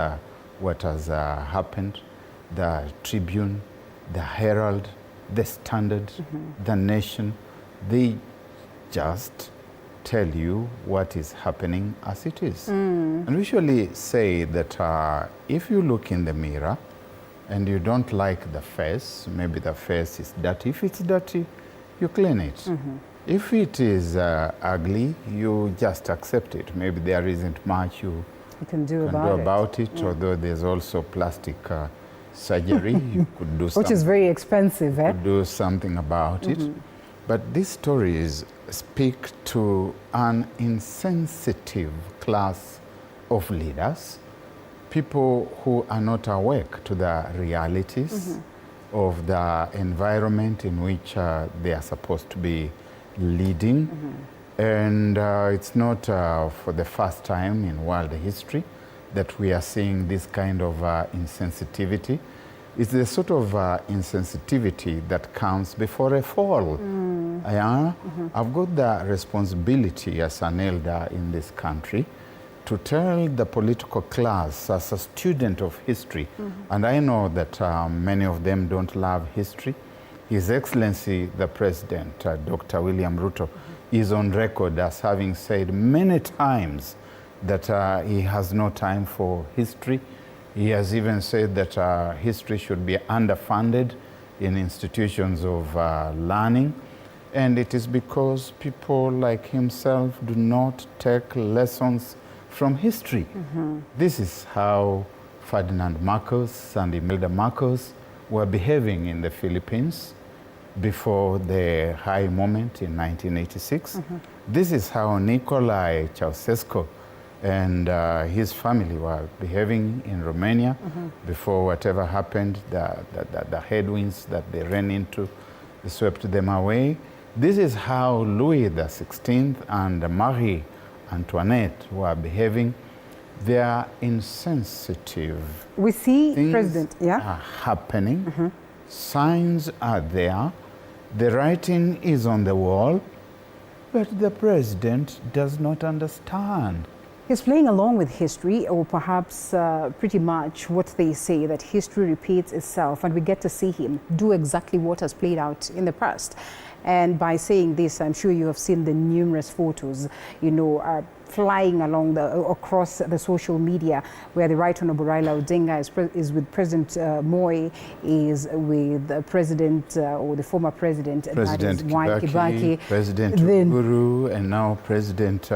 what has happened. The Tribune, the Herald, the Standard, Mm-hmm. the Nation, they just tell you what is happening as it is. Mm. And we usually say that if you look in the mirror and you don't like the face, maybe the face is dirty. If it's dirty, you clean it. Mm-hmm. If it is ugly, you just accept it. Maybe there isn't much you can do about about it, Yeah. although there's also plastic surgery. You could do Which is very expensive, eh? do something about it. Mhm. But these stories speak to an insensitive class of leaders, people who are not awake to the realities of the environment in which they are supposed to be leading. And it's not for the first time in world history that we are seeing this kind of insensitivity. It's the sort of insensitivity that comes before a fall. I've got the responsibility as an elder in this country to tell the political class as a student of history, and I know that many of them don't love history. His Excellency, the President, Dr. William Ruto, is on record as having said many times that he has no time for history. He has even said that history should be underfunded in institutions of learning. And it is because people like himself do not take lessons from history. This is how Ferdinand Marcos and Imelda Marcos were behaving in the Philippines before the high moment in 1986. This is how Nicolae Ceausescu and his family were behaving in Romania before whatever happened, the headwinds that they ran into swept them away. This is how Louis XVI and Marie Antoinette were behaving. They are insensitive. We see Things President, are happening. Signs are there. The writing is on the wall, but the president does not understand. He's playing along with history, or perhaps pretty much what they say, that history repeats itself, and we get to see him do exactly what has played out in the past. And by saying this, I'm sure you have seen the numerous photos, flying along across the social media, where the Right Honorable Raila Odinga is with President Moi, is with President or the former president, President Kibaki, President Uhuru, and now President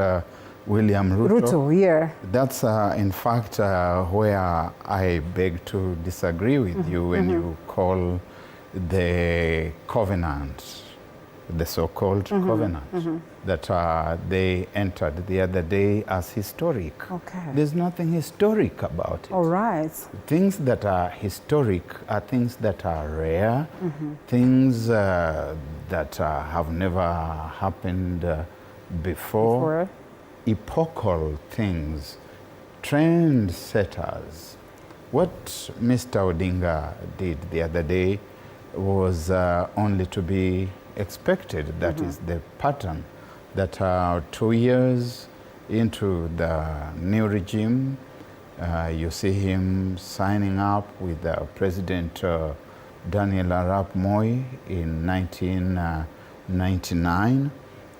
William Ruto. Ruto, That's in fact where I beg to disagree with you when you call the covenant, the so-called covenant, that they entered the other day as historic. There's nothing historic about it. All right. Things that are historic are things that are rare, things that have never happened before. Epochal things, trendsetters. What Mr. Odinga did the other day was only to be expected. That is the pattern, that 2 years into the new regime, you see him signing up with President Daniel Arap Moi in 1999,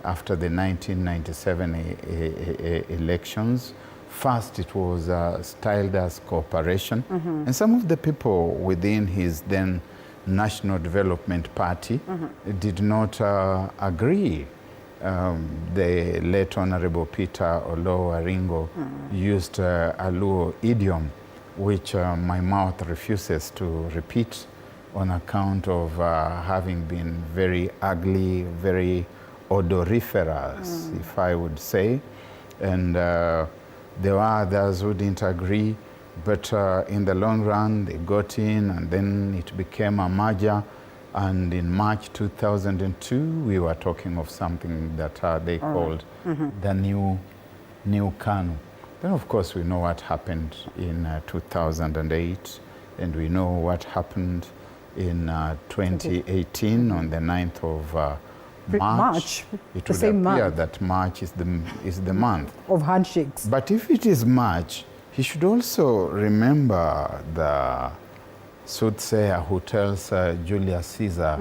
after the 1997 elections. First, it was styled as cooperation, and some of the people within his then National Development Party did not agree. The late Honorable Peter Olo Waringo used a Luo idiom, which my mouth refuses to repeat on account of having been very ugly, very odoriferous, if I would say. And there were others who didn't agree, but in the long run they got in, and then it became a merger. And in March 2002, we were talking of something that they called the new KANU. Then of course we know what happened in 2008, and we know what happened in 2018 on the 9th of March. It would appear that March is the month of handshakes. But if it is March, he should also remember the soothsayer who tells Julius Caesar,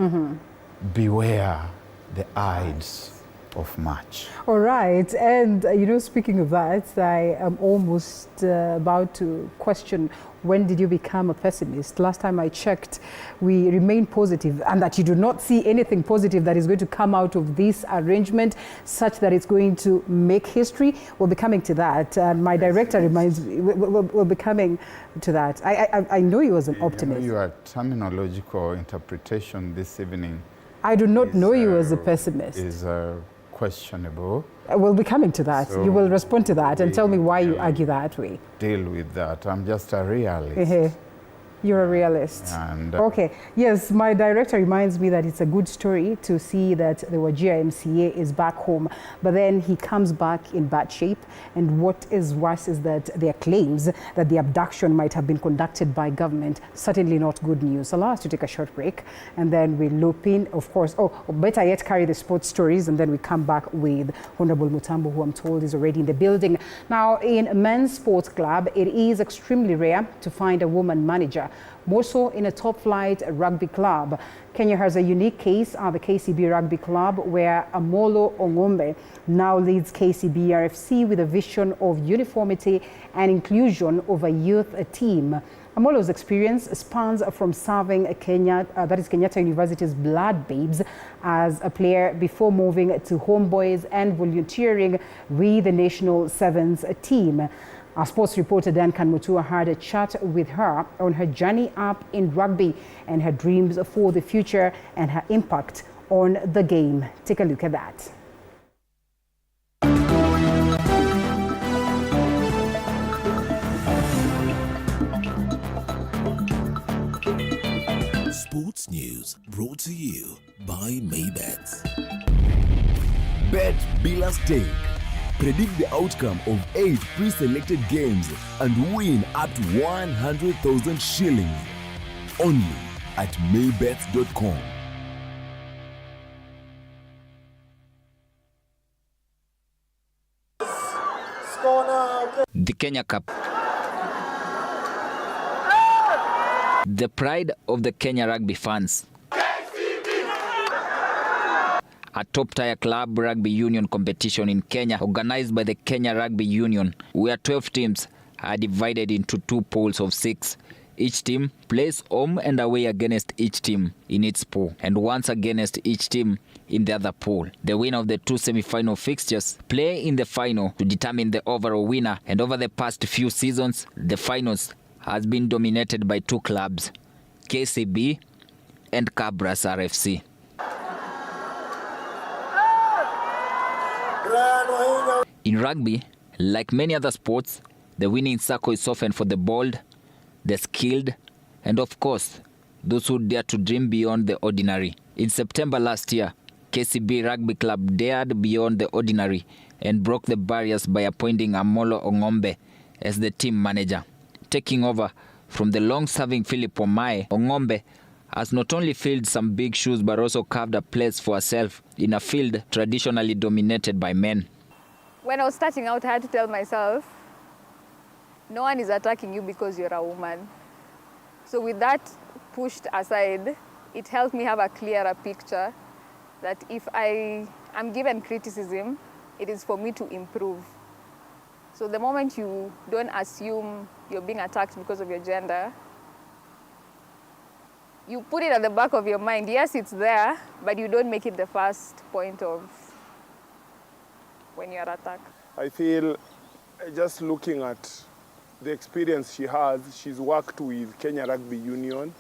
beware the Ides of March. All right, and speaking of that, I am almost about to question, when did you become a pessimist? Last time I checked, we remain positive, and that you do not see anything positive that is going to come out of this arrangement such that it's going to make history. We'll be coming to that, and my director reminds me, we'll be coming to that. I know you as an optimist. Your terminological interpretation this evening, I do not know you as a pessimist. Is questionable. We'll be coming to that. So you will respond to that and tell me why you argue that way. Deal with that. I'm just a realist. You're a realist. And okay. Yes, my director reminds me that it's a good story to see that the Wajir MCA is back home, but then he comes back in bad shape. And what is worse is that there are claims that the abduction might have been conducted by government. Certainly not good news. Allow us to take a short break, and then we loop in, of course. Oh, better yet, carry the sports stories, and then we come back with Honorable Mutambo, who I'm told is already in the building. Now, in men's sports club, it is extremely rare to find a woman manager, more so in a top-flight rugby club. Kenya has a unique case, the KCB Rugby Club, where Amolo Ongombe now leads KCB RFC with a vision of uniformity and inclusion of a youth team. Amolo's experience spans from serving Kenyatta University's Blood Babes as a player before moving to Homeboys and volunteering with the national sevens team. Our sports reporter Duncan Mutua had a chat with her on her journey up in rugby and her dreams for the future and her impact on the game. Take a look at that. Sports news brought to you by Maybets. Bet bila stake. Predict the outcome of 8 pre-selected games and win up to 100,000 shillings. Only at maybets.com. The Kenya Cup. The pride of the Kenya rugby fans. A top-tier club rugby union competition in Kenya organized by the Kenya Rugby Union, where 12 teams are divided into 2 pools of 6. Each team plays home and away against each team in its pool, and once against each team in the other pool. The winner of the 2 semi-final fixtures play in the final to determine the overall winner, and over the past few seasons, the finals has been dominated by 2 clubs, KCB and Cabras RFC. In rugby, like many other sports, the winning circle is often for the bold, the skilled, and of course, those who dare to dream beyond the ordinary. In September last year, KCB Rugby Club dared beyond the ordinary and broke the barriers by appointing Amolo Ongombe as the team manager. Taking over from the long-serving Philip Omae, Ongombe has not only filled some big shoes but also carved a place for herself in a field traditionally dominated by men. When I was starting out, I had to tell myself, no one is attacking you because you're a woman. So with that pushed aside, it helped me have a clearer picture that if I am given criticism, it is for me to improve. So the moment you don't assume you're being attacked because of your gender, you put it at the back of your mind. Yes, it's there, but you don't make it the first point of when you're attacked. I feel just looking at the experience she has, she's worked with Kenya Rugby Union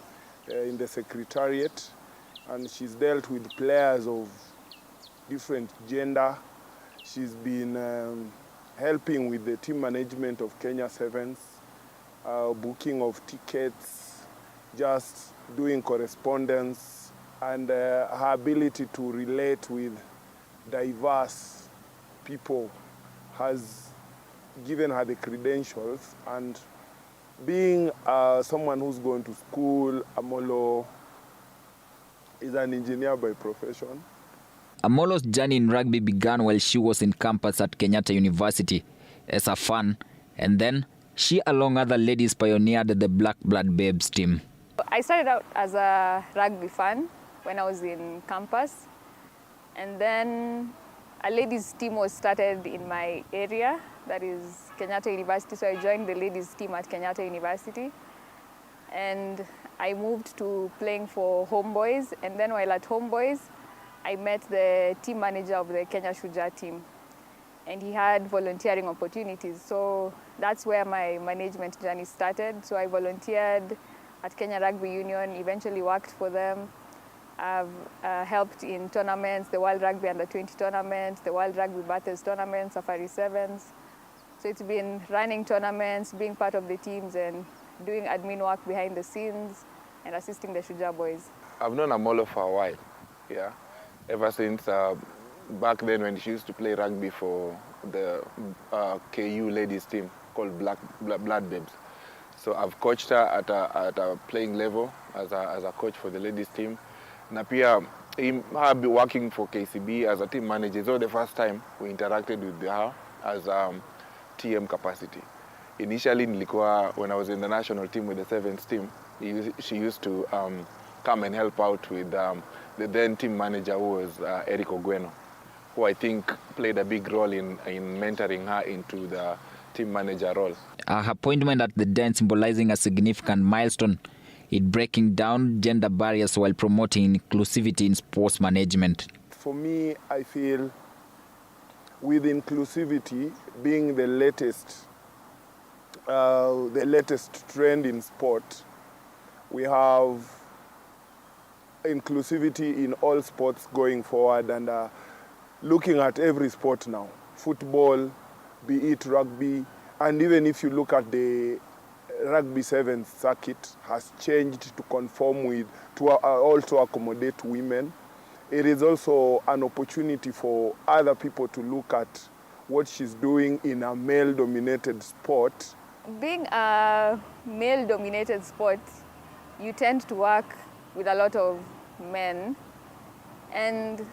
in the secretariat, and she's dealt with players of different gender. She's been helping with the team management of Kenya Sevens, booking of tickets, just doing correspondence, and her ability to relate with diverse people has given her the credentials. And being someone who's going to school, Amolo is an engineer by profession. Amolo's journey in rugby began while she was in campus at Kenyatta University as a fan, and then she, along other ladies, pioneered the Black Blood Babes team. I started out as a rugby fan when I was in campus, and then a ladies team was started in my area, that is Kenyatta University, so I joined the ladies team at Kenyatta University, and I moved to playing for Homeboys, and then while at Homeboys, I met the team manager of the Kenya Shujaa team, and he had volunteering opportunities, so that's where my management journey started. So I volunteered at Kenya Rugby Union, eventually worked for them. I've helped in tournaments, the World Rugby Under-20 tournament, the World Rugby Battles tournament, Safari Sevens. So it's been running tournaments, being part of the teams, and doing admin work behind the scenes and assisting the Shujaa boys. I've known Amolo for a while, yeah. Ever since back then when she used to play rugby for the KU ladies team called Blood Babes. So I've coached her at a playing level as a coach for the ladies team. Na pia her working for KCB as a team manager. So the first time we interacted with her as TM capacity. Initially nilikuwa, when I was in the national team with the sevens team, she used to come and help out with the then team manager, who was Eric Ogweno, who I think played a big role in mentoring her into the team manager role. Her appointment at the den symbolizing a significant milestone in breaking down gender barriers while promoting inclusivity in sports management. For me, I feel with inclusivity being the latest trend in sport, we have inclusivity in all sports going forward, and looking at every sport now, football, be it rugby, and even if you look at the rugby sevens circuit has changed to conform with, to also accommodate women. It is also an opportunity for other people to look at what she's doing in a male-dominated sport. Being a male-dominated sport, you tend to work with a lot of men, and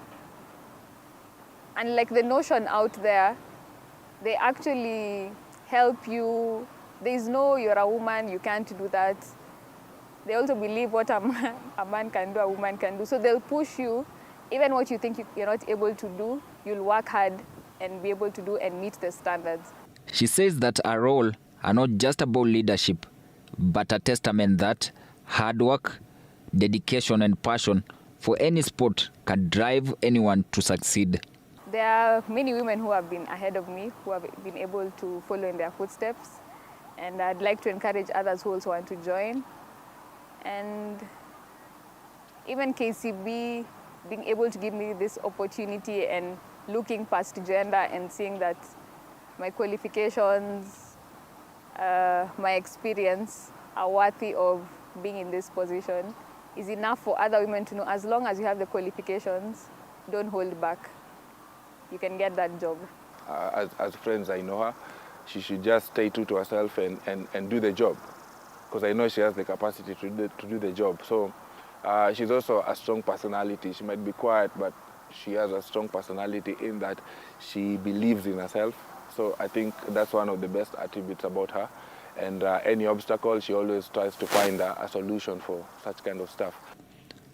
like the notion out there, they actually help you. There is no, you're a woman, you can't do that. They also believe what a man can do, a woman can do. So they'll push you, even what you think you're not able to do, you'll work hard and be able to do and meet the standards. She says that her role are not just about leadership, but a testament that hard work, dedication and passion for any sport can drive anyone to succeed. There are many women who have been ahead of me, who have been able to follow in their footsteps. And I'd like to encourage others who also want to join. And even KCB being able to give me this opportunity and looking past gender and seeing that my qualifications, my experience are worthy of being in this position is enough for other women to know, as long as you have the qualifications, don't hold back. You can get that job. As friends, I know her. She should just stay true to herself and do the job, because I know she has the capacity to do the job. So she's also a strong personality. She might be quiet, but she has a strong personality in that she believes in herself. So I think that's one of the best attributes about her. And any obstacle, she always tries to find a solution for such kind of stuff.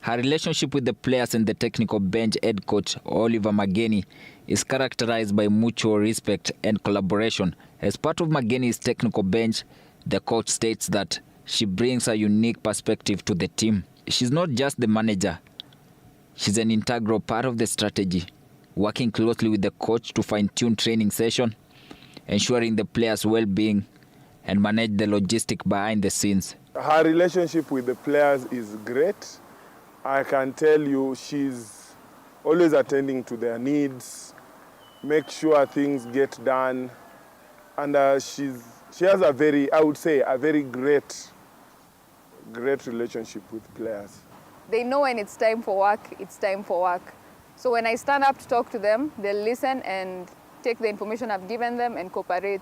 Her relationship with the players and the technical bench head coach, Oliver Mageni, is characterized by mutual respect and collaboration. As part of Mageni's technical bench, the coach states that she brings a unique perspective to the team. She's not just the manager. She's an integral part of the strategy, working closely with the coach to fine-tune training session, ensuring the players' well-being, and manage the logistic behind the scenes. Her relationship with the players is great. I can tell you she's always attending to their needs, make sure things get done, and she has a very, I would say, a very great relationship with players. They know when it's time for work, it's time for work. So when I stand up to talk to them, they'll listen and take the information I've given them and cooperate.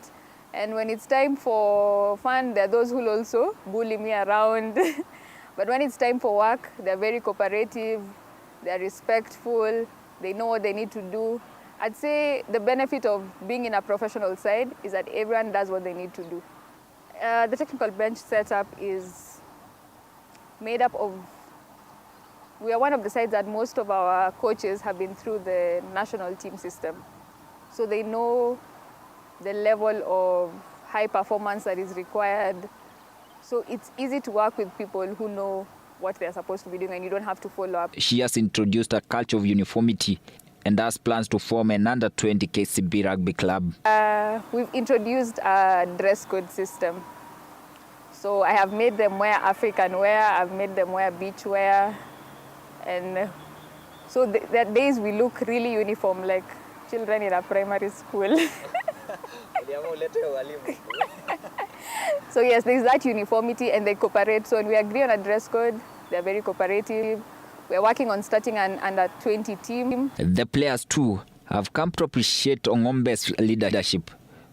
And when it's time for fun, there are those who will also bully me around. But when it's time for work, they're very cooperative, they're respectful, they know what they need to do. I'd say the benefit of being in a professional side is that everyone does what they need to do. The technical bench setup is made up of, we are one of the sides that most of our coaches have been through the national team system. So they know the level of high performance that is required. So it's easy to work with people who know what they're supposed to be doing and you don't have to follow up. She has introduced a culture of uniformity and has plans to form an under-20 KCB rugby club. We've introduced a dress code system. So I have made them wear African wear, I've made them wear beach wear. And so there are days we look really uniform, like children in a primary school. So yes, there's that uniformity and they cooperate. So when we agree on a dress code, they're very cooperative. We're working on starting an under-20 team. The players too have come to appreciate Ongombe's leadership.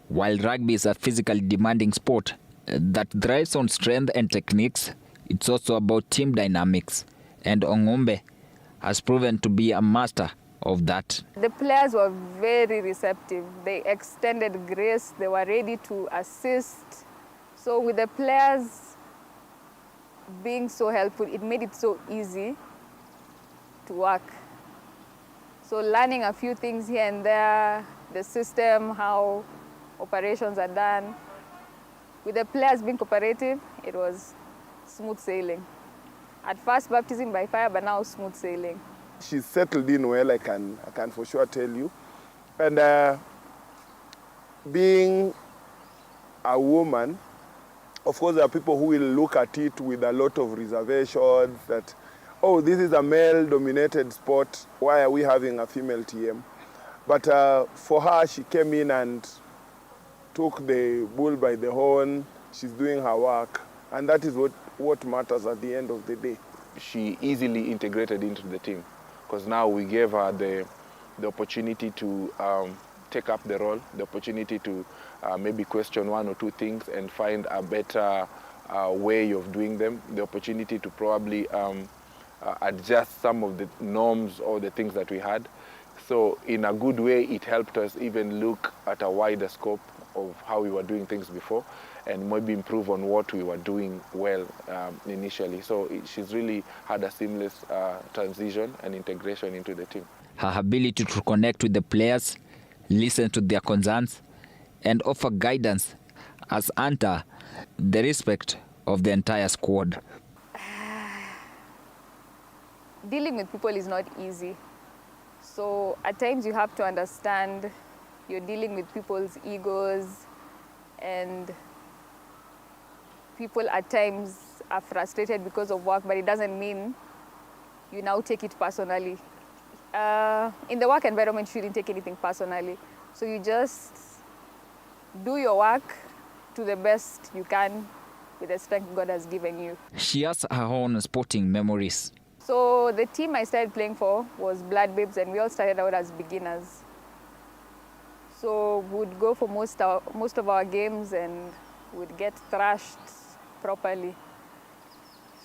While rugby is a physically demanding sport that thrives on strength and techniques, it's also about team dynamics. And Ongombe has proven to be a master of that. The players were very receptive. They extended grace. They were ready to assist. So with the players being so helpful, it made it so easy to work. So learning a few things here and there, the system, how operations are done. With the players being cooperative, it was smooth sailing. At first baptism by fire, but now smooth sailing. She's settled in well, I can for sure tell you. And being a woman, of course there are people who will look at it with a lot of reservations that, oh, this is a male-dominated sport, why are we having a female TM? But for her, she came in and took the bull by the horn. She's doing her work, and that is what matters at the end of the day. She easily integrated into the team because now we gave her the opportunity to take up the role, the opportunity to maybe question one or two things and find a better way of doing them, the opportunity to probably adjust some of the norms or the things that we had. So in a good way, it helped us even look at a wider scope of how we were doing things before and maybe improve on what we were doing well initially. So she's really had a seamless transition and integration into the team. Her ability to connect with the players, listen to their concerns, and offer guidance has earned her the respect of the entire squad. Dealing with people is not easy. So at times you have to understand you're dealing with people's egos, and people at times are frustrated because of work, but it doesn't mean you now take it personally. In the work environment, you shouldn't take anything personally. So you just do your work to the best you can with the strength God has given you. She has her own sporting memories. So the team I started playing for was Blood Babes, and we all started out as beginners. So we would go for most of our games and would get thrashed properly.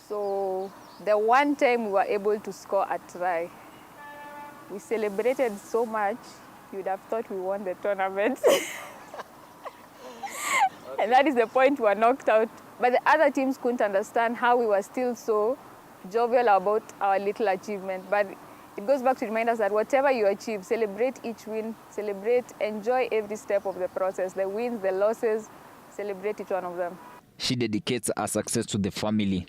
So the one time we were able to score a try, we celebrated so much, you'd have thought we won the tournament. And that is the point we were knocked out. But the other teams couldn't understand how we were still so jovial about our little achievement. But it goes back to remind us that whatever you achieve, celebrate each win, celebrate, enjoy every step of the process, the wins, the losses, celebrate each one of them. She dedicates her success to the family.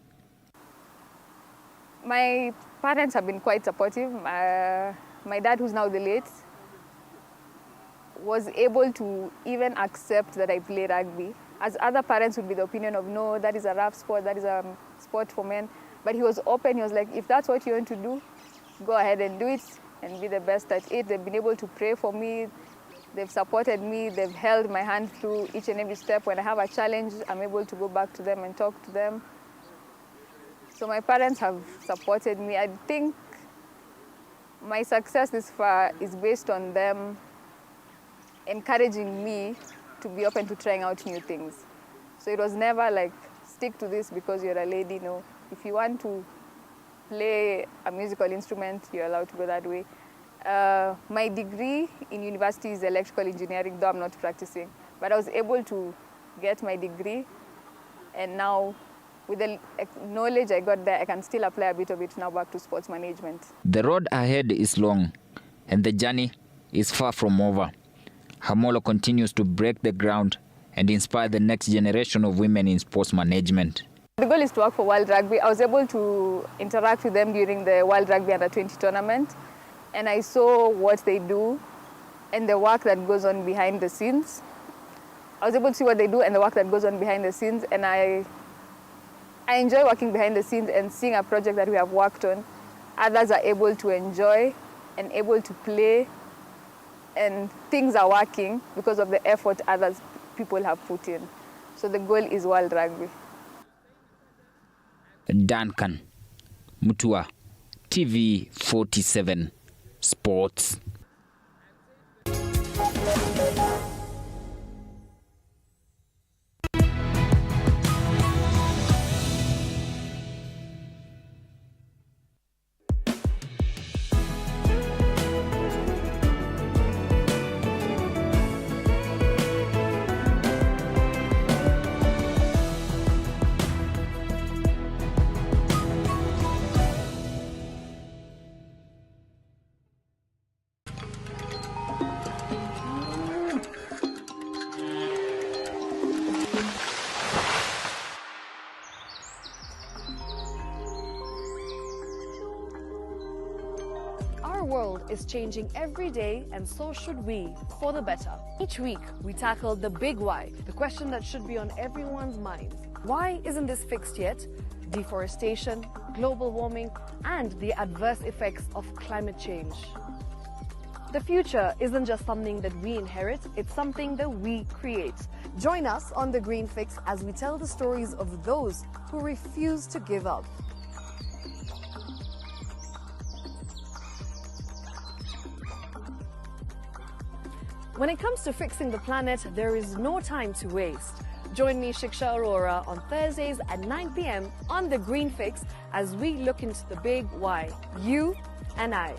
My parents have been quite supportive. My dad, who's now the late, was able to even accept that I play rugby. As other parents would be the opinion of, no, that is a rough sport, that is a sport for men. But he was open, he was like, if that's what you want to do, go ahead and do it and be the best at it. They've been able to pray for me, they've supported me, they've held my hand through each and every step. When I have a challenge, I'm able to go back to them and talk to them. So my parents have supported me. I think my success this far is based on them encouraging me to be open to trying out new things. So it was never like, stick to this because you're a lady, no. If you want to play a musical instrument, you're allowed to go that way. My degree in university is electrical engineering, though I'm not practicing. But I was able to get my degree, and now with the knowledge I got there, I can still apply a bit of it now back to sports management. The road ahead is long, and the journey is far from over. Hamolo continues to break the ground and inspire the next generation of women in sports management. The goal is to work for World Rugby. I was able to interact with them during the World Rugby Under-20 tournament, and I saw what they do and the work that goes on behind the scenes. I was able to see what they do and the work that goes on behind the scenes, and I enjoy working behind the scenes and seeing a project that we have worked on. Others are able to enjoy and able to play, and things are working because of the effort other people have put in. So the goal is World Rugby. Duncan Mutua, TV47 Sports. Our world is changing every day, and so should we, for the better. Each week, we tackle the big why, the question that should be on everyone's minds. Why isn't this fixed yet? Deforestation, global warming, and the adverse effects of climate change. The future isn't just something that we inherit, it's something that we create. Join us on The Green Fix as we tell the stories of those who refuse to give up. When it comes to fixing the planet, there is no time to waste. Join me, Shiksha Aurora, on Thursdays at 9 p.m. on The Green Fix as we look into the big why, you and I.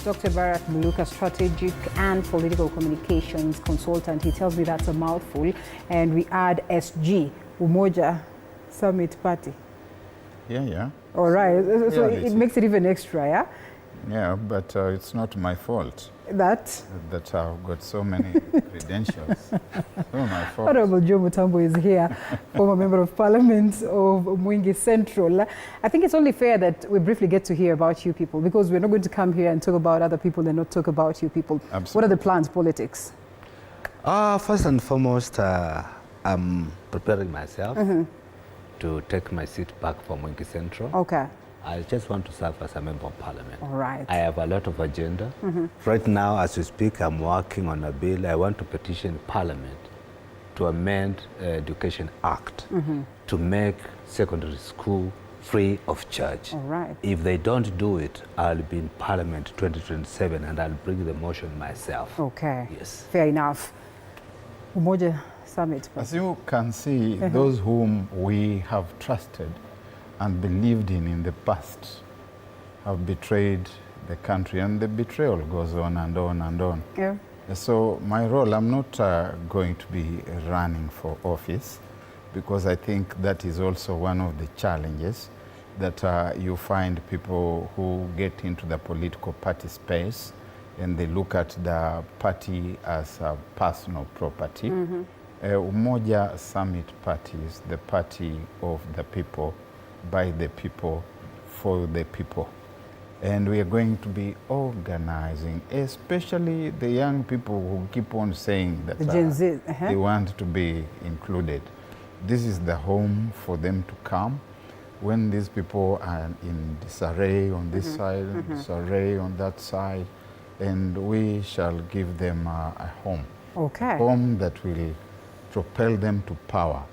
Dr. Bharat Muluka, strategic and political communications consultant. He tells me that's a mouthful. And we add SG, Umoja Summit Party. Yeah. All right. So yeah, it makes it even extra, yeah? Yeah, but it's not my fault. That I've got so many credentials. It's not my fault. Honorable Joe Mutambo is here, former Member of Parliament of Mwingi Central. I think it's only fair that we briefly get to hear about you people, because we're not going to come here and talk about other people and not talk about you people. Absolutely. What are the plans, politics? First and foremost, I'm preparing myself to take my seat back for Mwingi Central. Okay. I just want to serve as a member of parliament. All right. I have a lot of agenda. Right now, as we speak, I'm working on a bill. I want to petition parliament to amend Education Act to make secondary school free of charge. All right. If they don't do it, I'll be in parliament 2027 and I'll bring the motion myself. Okay. Yes. Fair enough. Umoja Summit. As you can see, those whom we have trusted and believed in the past have betrayed the country, and the betrayal goes on and on and on. Yeah. So my role, I'm not going to be running for office, because I think that is also one of the challenges that you find people who get into the political party space and they look at the party as a personal property. Umoja Summit Party is the party of the people, by the people, for the people. And we are going to be organizing, especially the young people who keep on saying that the Gen Z, they want to be included. This is the home for them to come. When these people are in disarray on this side, disarray on that side, and we shall give them a home. Okay. A home that will propel them to power.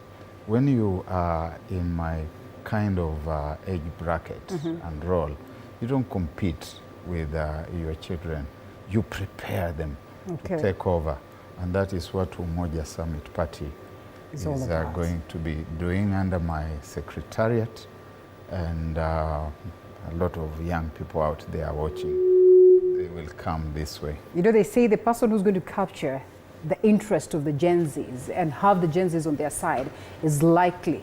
When you are in my kind of age bracket and role, you don't compete with your children. You prepare them to take over. And that is what Umoja Summit Party is going to be doing under my secretariat. And a lot of young people out there watching. They will come this way. You know, they say the person who's going to capture the interest of the Gen Zs and have the Gen Zs on their side is likely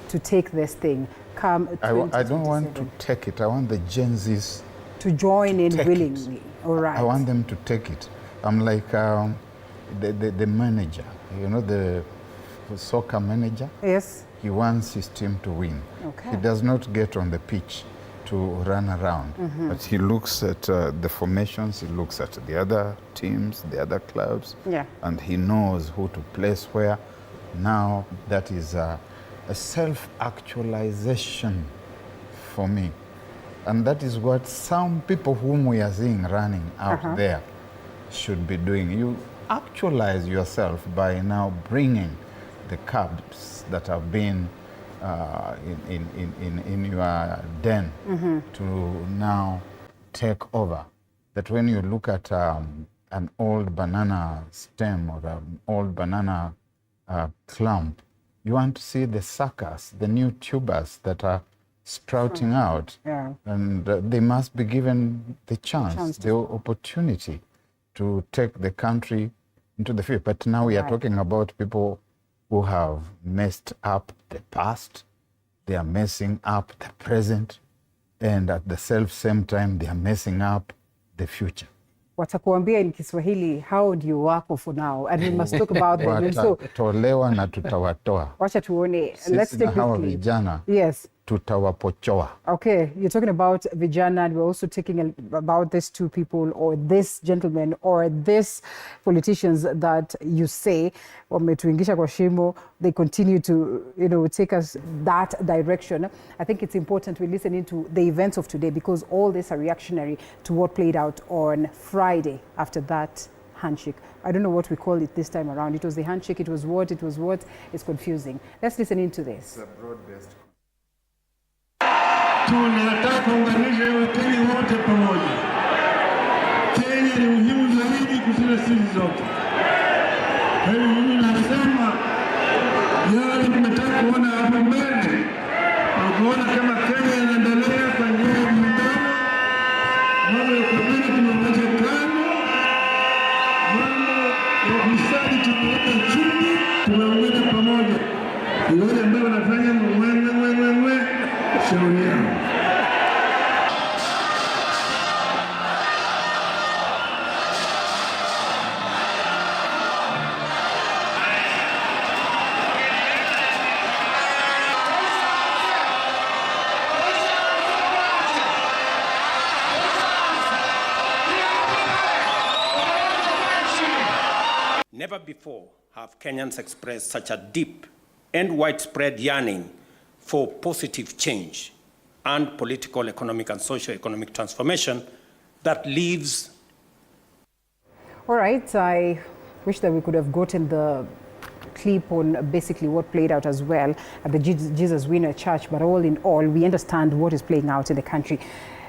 to take this thing come I don't want to take it. I want the Gen Zs to join in willingly. All right. I want them to take it. I'm like the manager, you know, the soccer manager. Yes. He wants his team to win. Okay. He does not get on the pitch to run around, but he looks at the formations, he looks at the other teams, the other clubs, and he knows who to place where. Now that is a self-actualization for me. And that is what some people whom we are seeing running out there should be doing. You actualize yourself by now bringing the cabs that have been in your den to now take over. That when you look at an old banana stem or an old banana clump, you want to see the suckers, the new tubers that are sprouting out. Yeah. And they must be given the chance, the opportunity to take the country into the future. But now we are talking about people who have messed up the past, they are messing up the present, and at the same time, they are messing up the future. Watakuambia in Kiswahili, how do you work for now? And we must talk about them. And so, Watatolewa na tutawatoa. wacha tuone. Let's Sisi take na hawa this clip. vijana Yes. tutawapochoa. Okay, you're talking about vijana, and we're also talking about these two people, or this gentleman, or this politicians that you say wametuingisha kwa shimo. They continue to, you know, take us that direction. I think it's important we listen into the events of today, because all this are reactionary to what played out on Friday after that handshake. I don't know what we call it this time around. It was the handshake, it was what, it's confusing. Let's listen into this. It's a broad-based. Tunataka kuunganisha Wakenya wote pamoja. Kenya ni muhimu zaidi kushinda sisi zote. Kwa hiyo mimi nasema yale tunataka kuona hapo mbele, na kuona kama Kenya inaendelea kwa njia ya muungano, mambo ya ukabila tumeweka kando, mambo ya ufisadi tumeweka chini, tumeungana pamoja. Wale ambao wanafanya mwe shauri yao. Never before have Kenyans expressed such a deep and widespread yearning for positive change and political, economic, and socio-economic transformation that leaves. All right, I wish that we could have gotten the clip on basically what played out as well at the Jesus Winner Church, but all in all, we understand what is playing out in the country.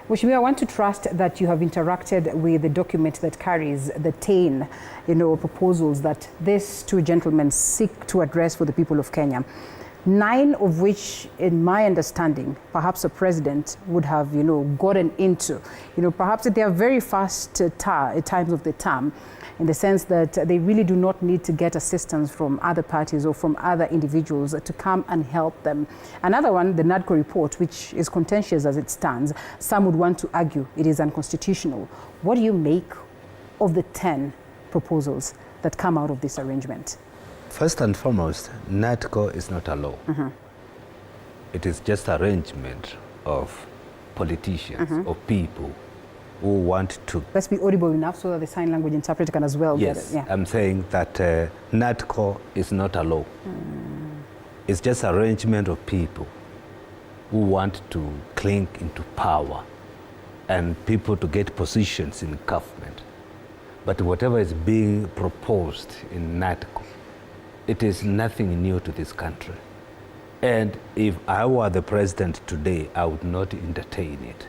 Mheshimiwa, I want to trust that you have interacted with the document that carries the 10, proposals that these two gentlemen seek to address for the people of Kenya. 9 of which, in my understanding, perhaps a president would have, gotten into. Perhaps at their very first times of the term, in the sense that they really do not need to get assistance from other parties or from other individuals to come and help them. Another one, the NADCO report, which is contentious as it stands. Some would want to argue it is unconstitutional. What do you make of the 10 proposals that come out of this arrangement? First and foremost, NADCO is not a law. It is just arrangement of politicians or people who want to... Let's be audible enough so that the sign language interpreter can as well yes, get it. Yeah. I'm saying that NADCO is not a law. It's just arrangement of people who want to cling into power and people to get positions in government. But whatever is being proposed in NADCO, it is nothing new to this country. And if I were the president today, I would not entertain it.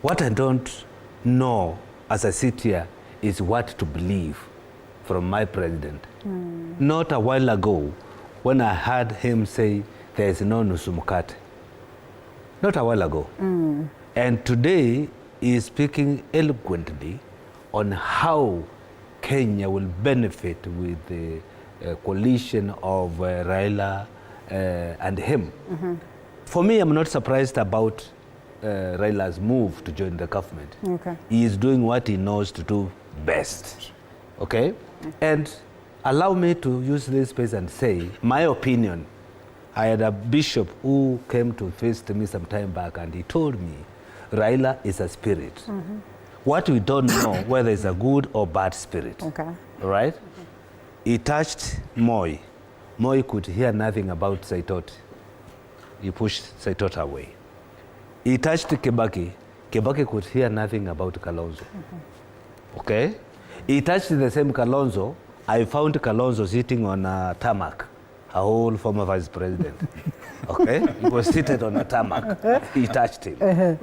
What I don't know as I sit here is what to believe from my president. Not a while ago, when I heard him say there is no nusu mkate. Not a while ago. And today, is speaking eloquently on how Kenya will benefit with the coalition of Raila and him. For me, I'm not surprised about Raila's move to join the government. Okay. He is doing what he knows to do best. Okay? And allow me to use this space and say, my opinion, I had a bishop who came to visit me some time back and he told me, Raila is a spirit. What we don't know, whether it's a good or bad spirit. Okay. Right? He touched Moi. Moi could hear nothing about Saitoti. He pushed Saitoti away. He touched Kibaki. Kibaki could hear nothing about Kalonzo. Okay? He touched the same Kalonzo. I found Kalonzo sitting on a tarmac, a whole former vice president. Okay? He was seated on a tarmac. He touched him.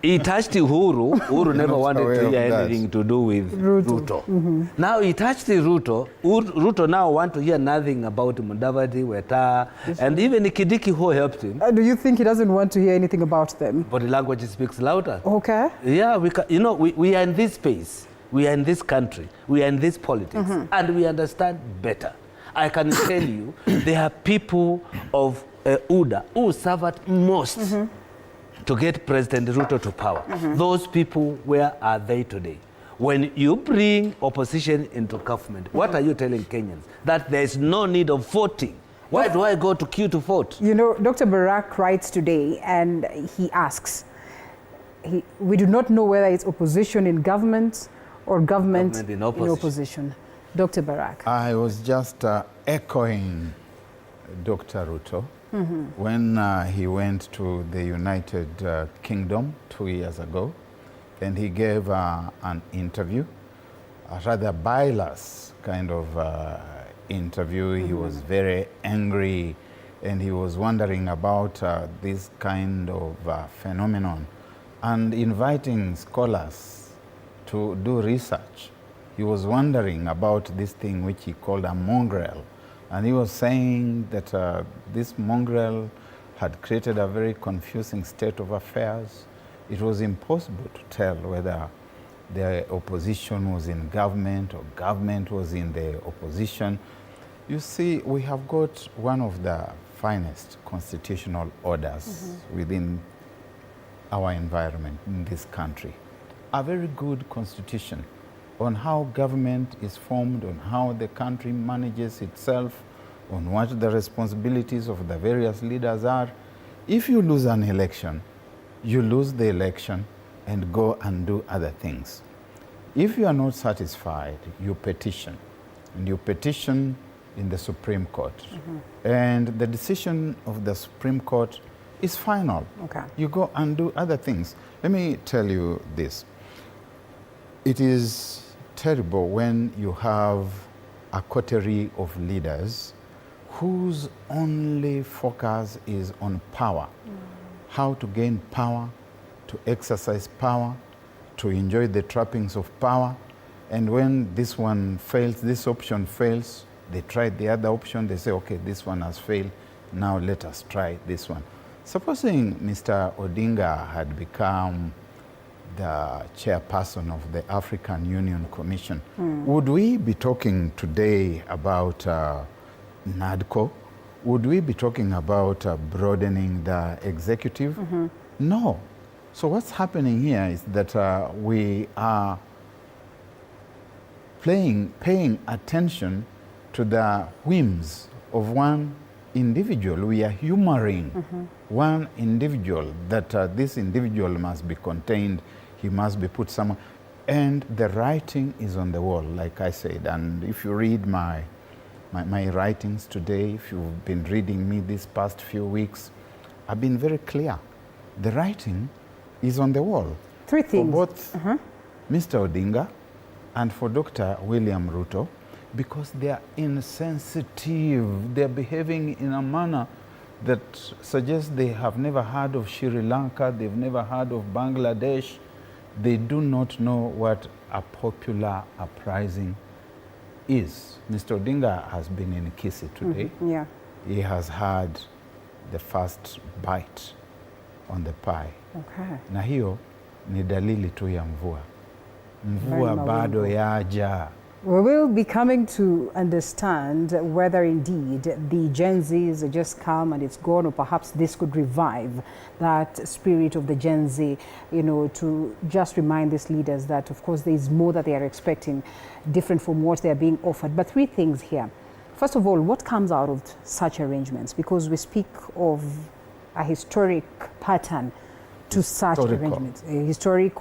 He touched Uhuru. Uhuru never wanted to hear anything to do with Ruto. Now he touched Ruto. Ruto now want to hear nothing about Mudavadi, Weta, and even Kidiki who helped him. Do you think he doesn't want to hear anything about them? Body language speaks louder. Okay. Yeah, we are in this space. We are in this country. We are in this politics. And we understand better. I can tell you, there are people of UDA who suffered most to get President Ruto to power. Those people, where are they today? When you bring opposition into government, what are you telling Kenyans? That there's no need of voting. Why do I go to queue to vote? You know, Dr. Barak writes today and he asks, we do not know whether it's opposition in government or government in opposition. Dr. Barak. I was just echoing Dr. Ruto. When he went to the United Kingdom 2 years ago, and he gave an interview, a rather bilous kind of interview. He was very angry, and he was wondering about this kind of phenomenon, and inviting scholars to do research. He was wondering about this thing which he called a mongrel. And he was saying that this mongrel had created a very confusing state of affairs. It was impossible to tell whether the opposition was in government or government was in the opposition. You see, we have got one of the finest constitutional orders within our environment in this country. A very good constitution on how government is formed, on how the country manages itself, on what the responsibilities of the various leaders are. If you lose an election, you lose the election and go and do other things. If you are not satisfied, you petition. And you petition in the Supreme Court. And the decision of the Supreme Court is final. Okay. You go and do other things. Let me tell you this. It is terrible when you have a coterie of leaders whose only focus is on power. How to gain power, to exercise power, to enjoy the trappings of power. And when this one fails, this option fails, they try the other option, they say, okay, this one has failed, now let us try this one. Supposing Mr. Odinga had become the chairperson of the African Union Commission, would we be talking today about NADCO? Would we be talking about broadening the executive? No. So what's happening here is that we are paying attention to the whims of one individual. We are humoring one individual, that this individual must be contained, he must be put somewhere. And the writing is on the wall, like I said. And if you read my writings today, if you've been reading me these past few weeks, I've been very clear. The writing is on the wall. Three things. For both Mr. Odinga and for Dr. William Ruto, because they are insensitive. They're behaving in a manner that suggests they have never heard of Sri Lanka, they've never heard of Bangladesh. They do not know what a popular uprising is. Mr. Odinga has been in Kisii today. Yeah. He has had the first bite on the pie. Okay. Na hiyo ni dalili tu ya mvua. Mvua bado yaja. We will be coming to understand whether indeed the Gen Zs are just come and it's gone, or perhaps this could revive that spirit of the Gen Z, you know, to just remind these leaders that, of course, there is more that they are expecting, different from what they are being offered. But three things here. First of all, what comes out of such arrangements? Because we speak of a historic pattern to such arrangements. Historic.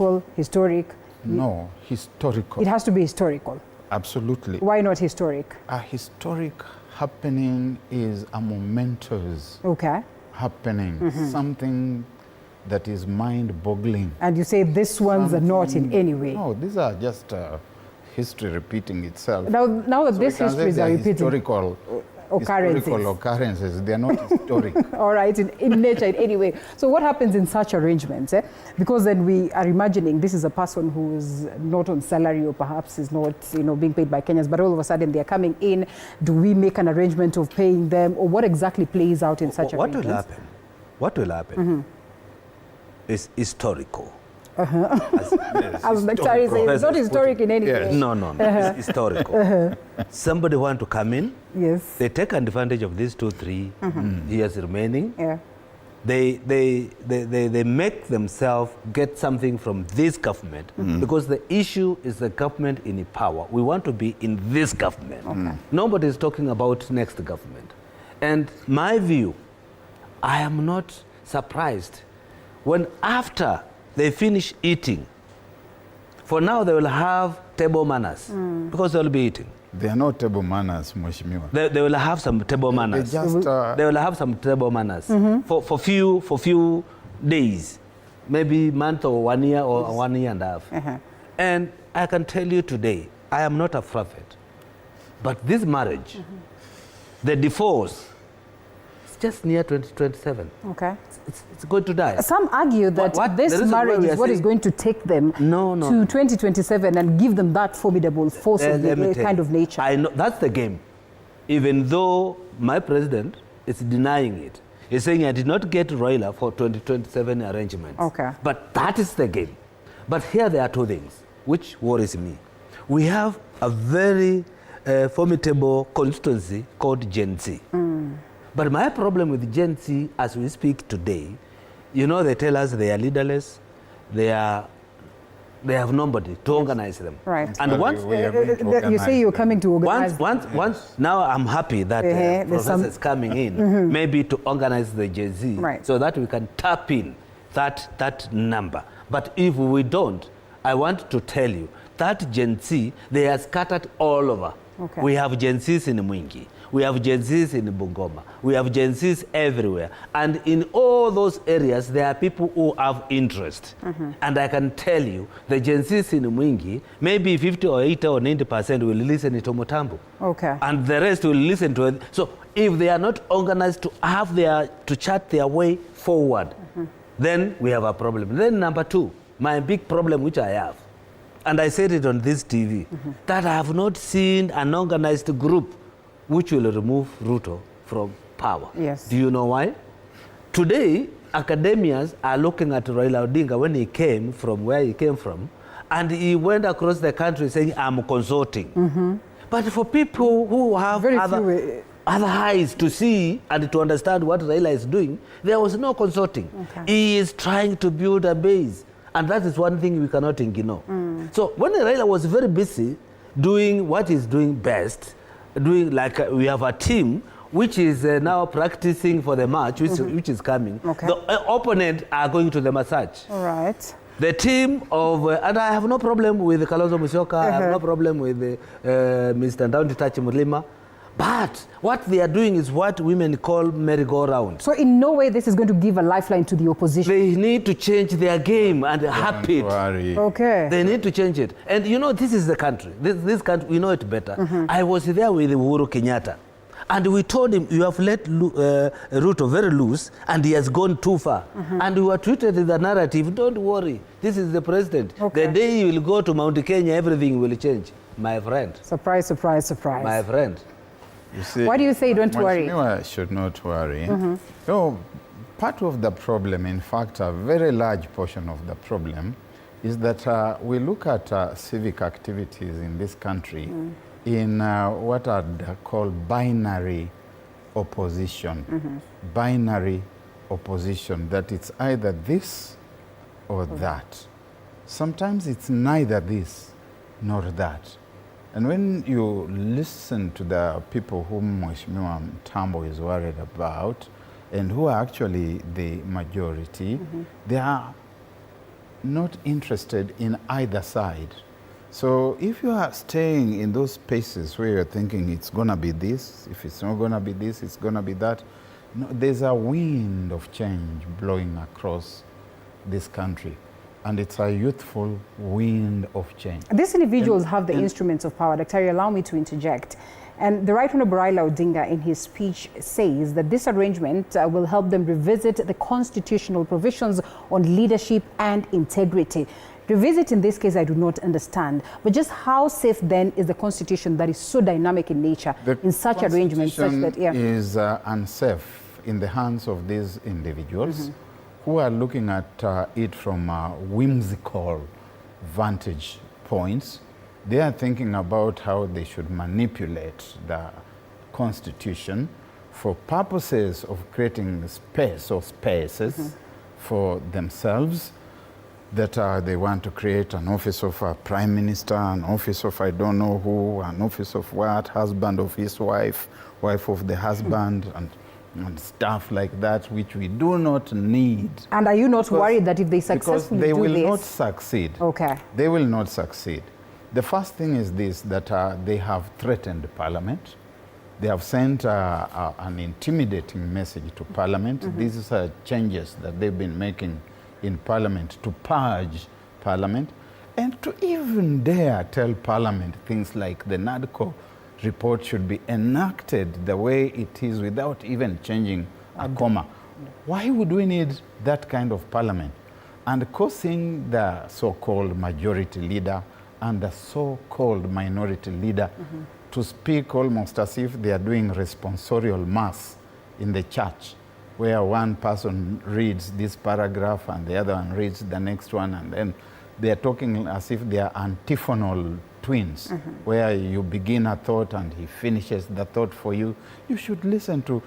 No, historical. It has to be historical. Absolutely. Why not historic? A historic happening is a momentous happening, something that is mind-boggling. And you say these ones are not in any way? No, these are just history repeating itself. Now that these histories are repeating. Historical occurrences, they are not historic. All right, in nature in any way. So what happens in such arrangements? Because then we are imagining this is a person who is not on salary, or perhaps is not, you know, being paid by Kenyans, but all of a sudden they are coming in. Do we make an arrangement of paying them, or what exactly plays out in such arrangements? What will happen is historical. As Daktari says, it's not historic in any way. No. It's historical. Somebody want to come in. Yes. They take advantage of these 2-3 years remaining. Yeah. They make themselves get something from this government because the issue is the government in power. We want to be in this government. Nobody is talking about next government. And my view, I am not surprised when after they finish eating, for now they will have table manners because they will be eating. They are not table manners, Mheshimiwa. They will have some table manners. They will have some table manners for few days, maybe month or 1 year or 1 year and a half. And I can tell you today, I am not a prophet, but this marriage, the divorce, it's just near 2027. Okay. It's going to die. Some argue that this marriage is what is going to take them to 2027 and give them that formidable force of the kind of nature. I know that's the game. Even though my president is denying it. He's saying I did not get Raila for 2027 arrangements. Okay. But that is the game. But here there are two things which worries me. We have a very formidable constituency called Gen Z. But my problem with Gen Z, as we speak today, you know, they tell us they are leaderless, they have nobody to organize them. Right. And once you say you're coming to organize. Once now I'm happy that Professor is coming in, maybe to organize the Gen Z, so that we can tap in that number. But if we don't, I want to tell you that Gen Z, they are scattered all over. Okay. We have Gen Zs in Mwingi. We have Gen Zs in Bungoma. We have Gen Zs everywhere. And in all those areas, there are people who have interest. And I can tell you, the Gen Zs in Mwingi, maybe 50 or 80 or 90% will listen to Mutambo. Okay. And the rest will listen to it. So if they are not organized to have to chart their way forward, then we have a problem. Then number two, my big problem which I have, and I said it on this TV, that I have not seen an organized group which will remove Ruto from power. Yes. Do you know why? Today, academians are looking at Raila Odinga when he came from where he came from, and he went across the country saying, I'm consulting. But for people who have other eyes to see and to understand what Raila is doing, there was no consulting. He is trying to build a base. And that is one thing we cannot ignore. So when Raila was very busy doing what he's doing best, doing like we have a team which is now practicing for the match, which is coming. The opponent are going to the massage. All right. The team of, and I have no problem with Kalonzo Musyoka, I have no problem with Mr. Ndaundi Tachi Mulima. But what they are doing is what women call merry-go-round. So in no way this is going to give a lifeline to the opposition. They need to change their game and up it. Okay. They need to change it. And you know, this is the country. This country, we know it better. I was there with Uhuru Kenyatta. And we told him, you have let Ruto very loose, and he has gone too far. And we were treated with the narrative, don't worry, this is the president. The day he will go to Mount Kenya, everything will change. My friend. Surprise, surprise, surprise. My friend. You see, why do you say don't worry? I should not worry. So part of the problem, in fact, a very large portion of the problem is that we look at civic activities in this country in what I'd call binary opposition. Binary opposition, that it's either this or that. Sometimes it's neither this nor that. And when you listen to the people whom Mheshimiwa Mtambo is worried about, and who are actually the majority, they are not interested in either side. So if you are staying in those spaces where you're thinking it's gonna be this, if it's not gonna be this, it's gonna be that, no, there's a wind of change blowing across this country. And it's a youthful wind of change. These individuals have the instruments of power. Dr. Allow me to interject. And the Right Honorable Raila Odinga in his speech says that this arrangement will help them revisit the constitutional provisions on leadership and integrity. Revisit in this case, I do not understand. But just how safe then is the constitution that is so dynamic in nature in such arrangements? Such that, is unsafe in the hands of these individuals who are looking at it from whimsical vantage points. They are thinking about how they should manipulate the Constitution for purposes of creating space or spaces for themselves, that they want to create an office of a prime minister, an office of I don't know who, an office of what, husband of his wife, wife of the husband, and stuff like that, which we do not need. And are you not worried that if they successfully do this? Because they will not succeed. Okay. They will not succeed. The first thing is this, that they have threatened Parliament. They have sent an intimidating message to Parliament. These are changes that they've been making in Parliament to purge Parliament, and to even dare tell Parliament things like the NADCO report should be enacted the way it is without even changing a comma. Why would we need that kind of Parliament? And causing the so-called majority leader and the so-called minority leader to speak almost as if they are doing responsorial mass in the church, where one person reads this paragraph and the other one reads the next one, and then they are talking as if they are antiphonal twins, where you begin a thought and he finishes the thought for you. You should listen to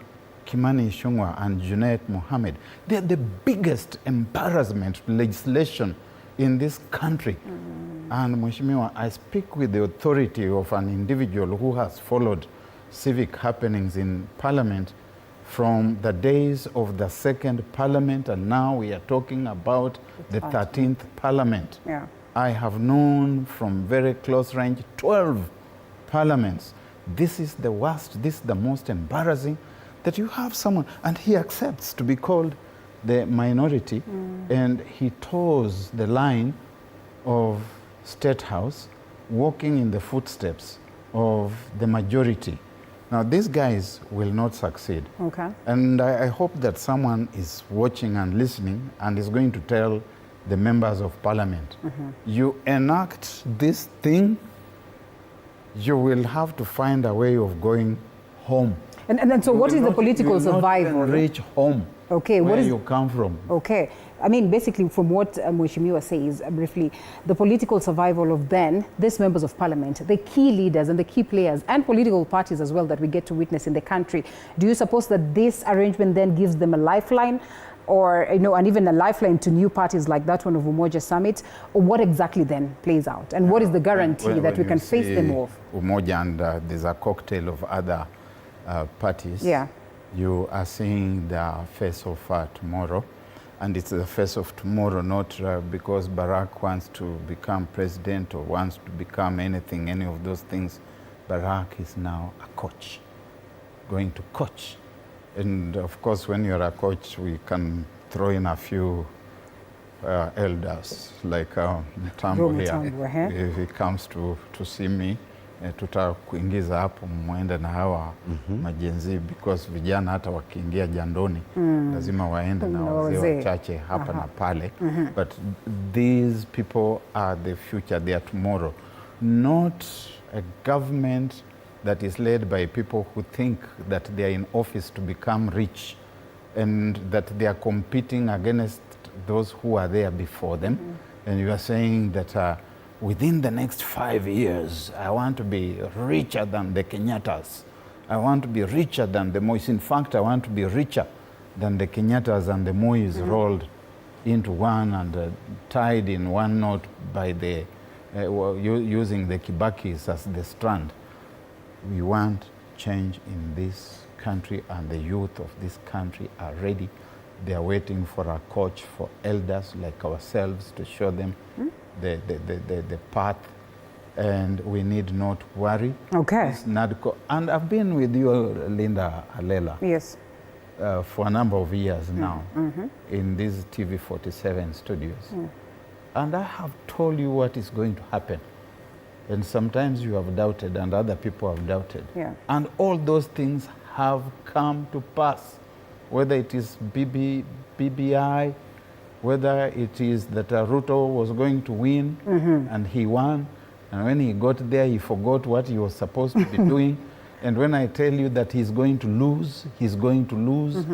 Kimani Ichung'wah and Junet Mohammed. They are the biggest embarrassment to legislation in this country. And Mheshimiwa, I speak with the authority of an individual who has followed civic happenings in Parliament from the days of the second Parliament, and now we are talking about the 13th Parliament. Yeah. I have known from very close range 12 parliaments. This is the worst, this is the most embarrassing, that you have someone, and he accepts to be called the minority, and he toes the line of State House, walking in the footsteps of the majority. Now, these guys will not succeed. Okay. And I hope that someone is watching and listening and is going to tell the members of Parliament, you enact this thing, you will have to find a way of going home. And so what is the political survival? You will not reach home. Okay, where you come from. Okay. I mean, basically, from what Mheshimiwa says briefly, the political survival of then, these members of Parliament, the key leaders and the key players and political parties as well that we get to witness in the country, do you suppose that this arrangement then gives them a lifeline? Or, you know, and even a lifeline to new parties like that one of Umoja Summit? Or what exactly then plays out? And what is the guarantee that we can face them off? Umoja and there's a cocktail of other parties. Yeah. You are seeing the face of tomorrow. And it's the face of tomorrow, not because Barack wants to become president or wants to become anything, any of those things. Barack is now a coach, going to coach. And of course, when you're a coach, we can throw in a few elders, like Mtambo here. If he comes to see me, tutakuingiza hapo muende na hawa majenzi, because vijana hata wakiingia jandoni lazima waende na wazee wachache hapa na pale. But these people are the future, they are tomorrow. Not a government that is led by people who think that they are in office to become rich and that they are competing against those who are there before them. and you are saying that within the next 5 years, I want to be richer than the Kenyattas. I want to be richer than the Mois. In fact, I want to be richer than the Kenyattas and the Mois rolled into one and tied in one knot by the using the Kibakis as the strand. We want change in this country, and the youth of this country are ready. They are waiting for a coach, for elders like ourselves to show them the path, and we need not worry. Okay. And I've been with you, Linda Alela. Yes. For a number of years now in these TV47 studios. And I have told you what is going to happen. And sometimes you have doubted and other people have doubted. Yeah. And all those things have come to pass. Whether it is BBI, whether it is that Ruto was going to win and he won. And when he got there, he forgot what he was supposed to be doing. And when I tell you that he's going to lose, he's going to lose.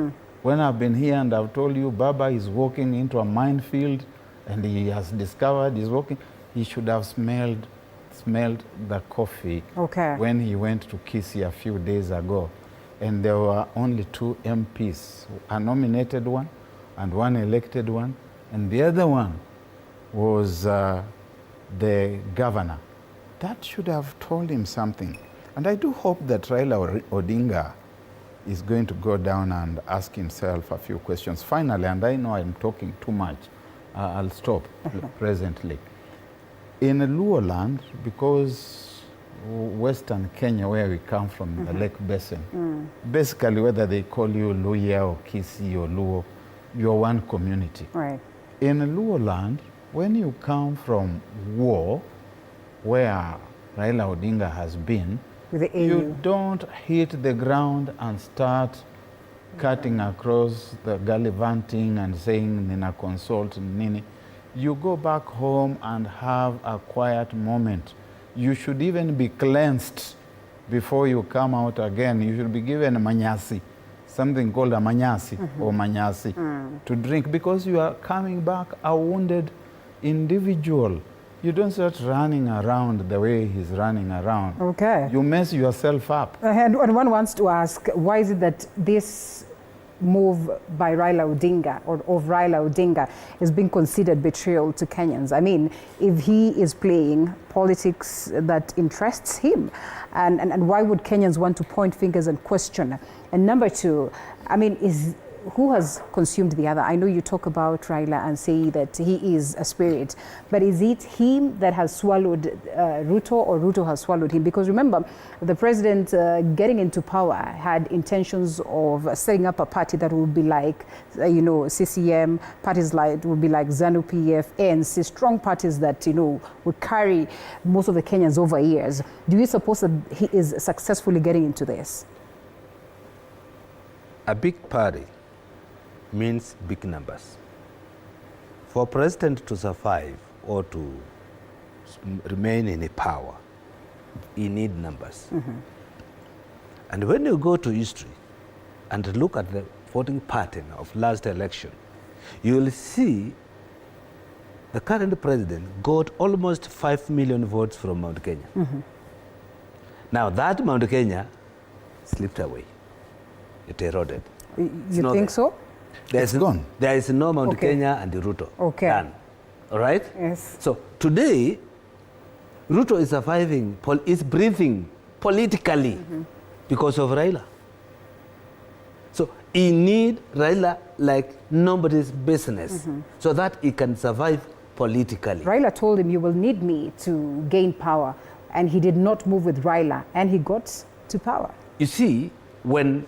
When I've been here and I've told you Baba is walking into a minefield and he has discovered he's walking, he should have smelled the coffee when he went to Kisii a few days ago. And there were only 2 MPs, a nominated one and one elected one. And the other one was the governor. That should have told him something. And I do hope that Raila Odinga is going to go down and ask himself a few questions. Finally, and I know I'm talking too much, I'll stop presently. In Luo land, because Western Kenya, where we come from, the Lake Basin, basically whether they call you Luya or Kisii or Luo, you're one community. Right. In Luo land, when you come from war, where Raila Odinga has been, you don't hit the ground and start cutting across the gallivanting and saying nina consult nini. You go back home and have a quiet moment. You should even be cleansed before you come out again. You should be given a manyasi, something called a manyasi or manyasi to drink, because you are coming back a wounded individual. You don't start running around the way he's running around. Okay. You mess yourself up. And one wants to ask, why is it that this move by Raila Odinga or of Raila Odinga is being considered betrayal to Kenyans? I mean, if he is playing politics that interests him, and why would Kenyans want to point fingers and question? And number 2, I mean, who has consumed the other? I know you talk about Raila and say that he is a spirit, but is it him that has swallowed Ruto, or Ruto has swallowed him? Because remember, the president getting into power had intentions of setting up a party that would be like, CCM, parties like would be like ZANU-PF, ANC, strong parties that, would carry most of the Kenyans over years. Do you suppose that he is successfully getting into this? A big party means big numbers. For a president to survive or to remain in power, he needs numbers. And when you go to history and look at the voting pattern of last election, you will see the current president got almost 5 million votes from Mount Kenya. Now that Mount Kenya slipped away. It eroded. You think so? It's gone. There is no Mount Kenya and Ruto. Done. All right? Yes. So today, Ruto is surviving, is breathing politically because of Raila. So he need Raila like nobody's business so that he can survive politically. Raila told him, you will need me to gain power. And he did not move with Raila, and he got to power. You see, when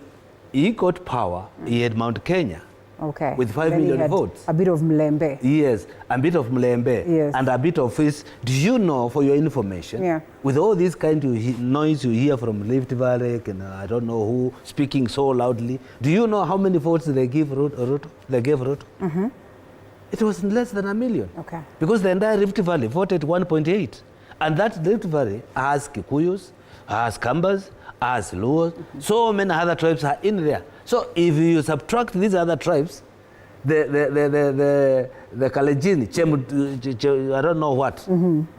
he got power, he had Mount Kenya. Okay. With 5 million votes. A bit of Mlembe. Yes, a bit of Mlembe. Yes. And a bit of his. Do you know, for your information, with all this kind of noise you hear from Rift Valley and I don't know who speaking so loudly, do you know how many votes they gave Ruto? They gave Ruto? It was less than 1 million. Okay. Because the entire Rift Valley voted 1.8. And that Rift Valley has Kikuyus, has Kambas, has Luos, so many other tribes are in there. So if you subtract these other tribes, the Kalejini, I don't know what,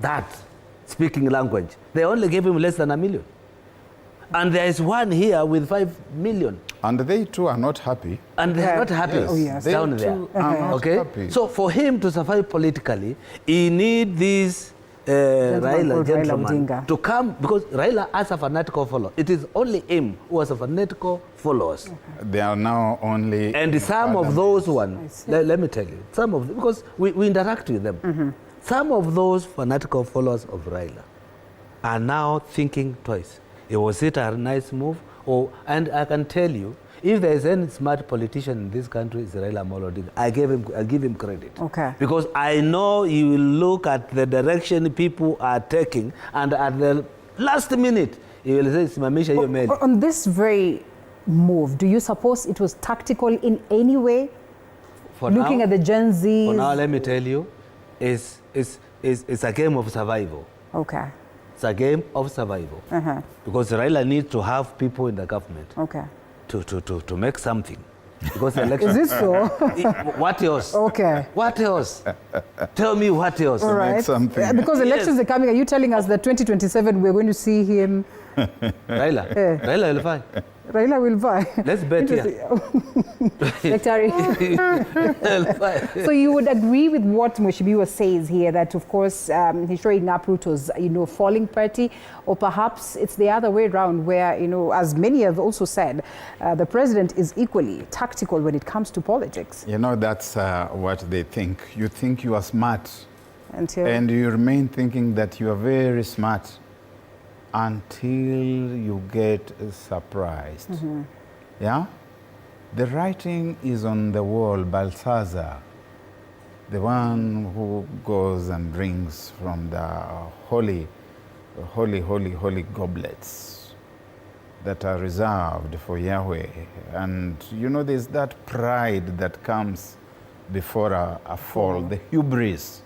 that speaking language. They only gave him less than $1 million. And there is one here with 5 million. And they too are not happy. And they are not happy down there. Okay? Happy. So for him to survive politically, he need this Raila gentleman to come, because Raila has a fanatical follower. It is only him who has a fanatical followers. They are now only... And some of those ones, let me tell you, some of them, because we interact with them, some of those fanatical followers of Raila are now thinking twice. Was it a nice move? And I can tell you, if there is any smart politician in this country, it's Raila Amolo Odinga. I give him credit. Okay. Because I know he will look at the direction people are taking, and at the last minute, he will say, Simamisha hiyo meli. On this very move, do you suppose it was tactical in any way? For Looking now, at the Gen Zs? For now, let me tell you, it's a game of survival. Okay. It's a game of survival. Because Raila needs to have people in the government to make something. Because election. Is this so? What else? Okay. What else? Tell me what else. All right. Make something. Because elections are coming, are you telling us that 2027 we're going to see him? Raila. Raila will fight. Raila will buy. Let's bet here. Secretary. So you would agree with what Mheshimiwa says here, that of course he's showing up Ruto's, falling party, or perhaps it's the other way around where, as many have also said, the president is equally tactical when it comes to politics. That's what they think. You think you are smart. And you remain thinking that you are very smart until you get surprised. Yeah? The writing is on the wall. Balthazar, the one who goes and drinks from the holy goblets that are reserved for Yahweh. And there's that pride that comes before a fall, the hubris,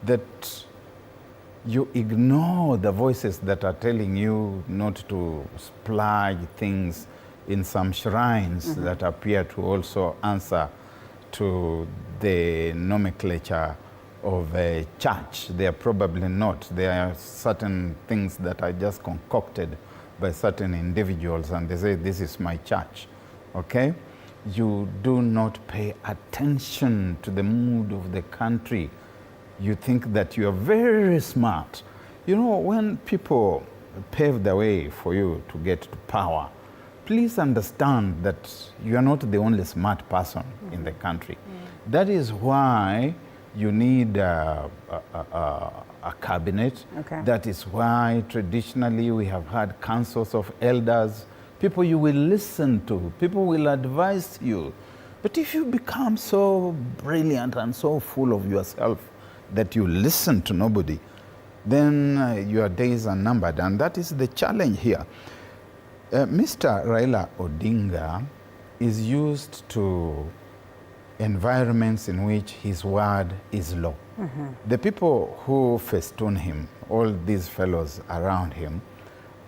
that you ignore the voices that are telling you not to splurge things in some shrines that appear to also answer to the nomenclature of a church. They are probably not. There are certain things that are just concocted by certain individuals, and they say, this is my church, okay? You do not pay attention to the mood of the country. You think that you are very smart. When people pave the way for you to get to power, please understand that you are not the only smart person in the country. That is why you need a cabinet. That is why traditionally we have had councils of elders, people you will listen to, people will advise you. But if you become so brilliant and so full of yourself that you listen to nobody, then your days are numbered. And that is the challenge here. Mr. Raila Odinga is used to environments in which his word is law. The people who festoon him, all these fellows around him,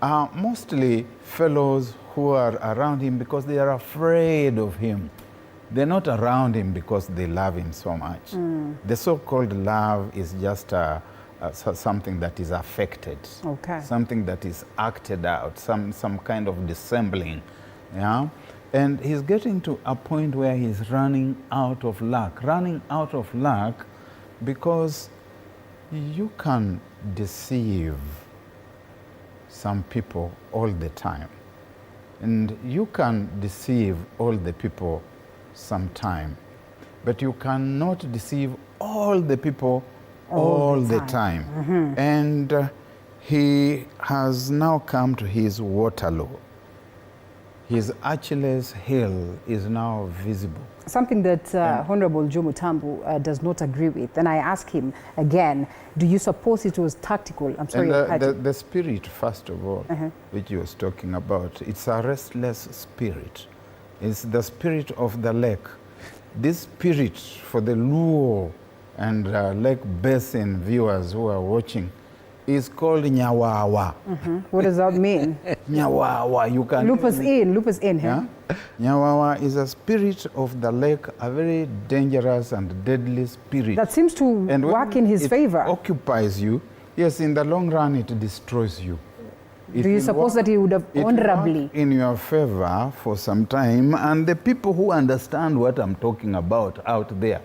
are mostly fellows who are around him because they are afraid of him. They're not around him because they love him so much. The so-called love is just something that is affected, something that is acted out, some kind of dissembling. Yeah? And he's getting to a point where he's running out of luck because you can deceive some people all the time, and you can deceive all the people sometime, but you cannot deceive all the people all the time. And he has now come to his Waterloo. His Achilles heel is now visible. Something that Honorable Jomo Tambo does not agree with. And I ask him again, do you suppose it was tactical? I'm sorry. The spirit, first of all, which he was talking about, it's a restless spirit. It's the spirit of the lake. This spirit, for the Luo and Lake Basin viewers who are watching, is called Nyawawa. What does that mean? Nyawawa. You can loop us in. Yeah? Nyawawa is a spirit of the lake, a very dangerous and deadly spirit. That seems to work in his favor. It occupies you. Yes, in the long run, it destroys you. Do you suppose that he would have honorably? In your favor for some time, and the people who understand what I'm talking about out there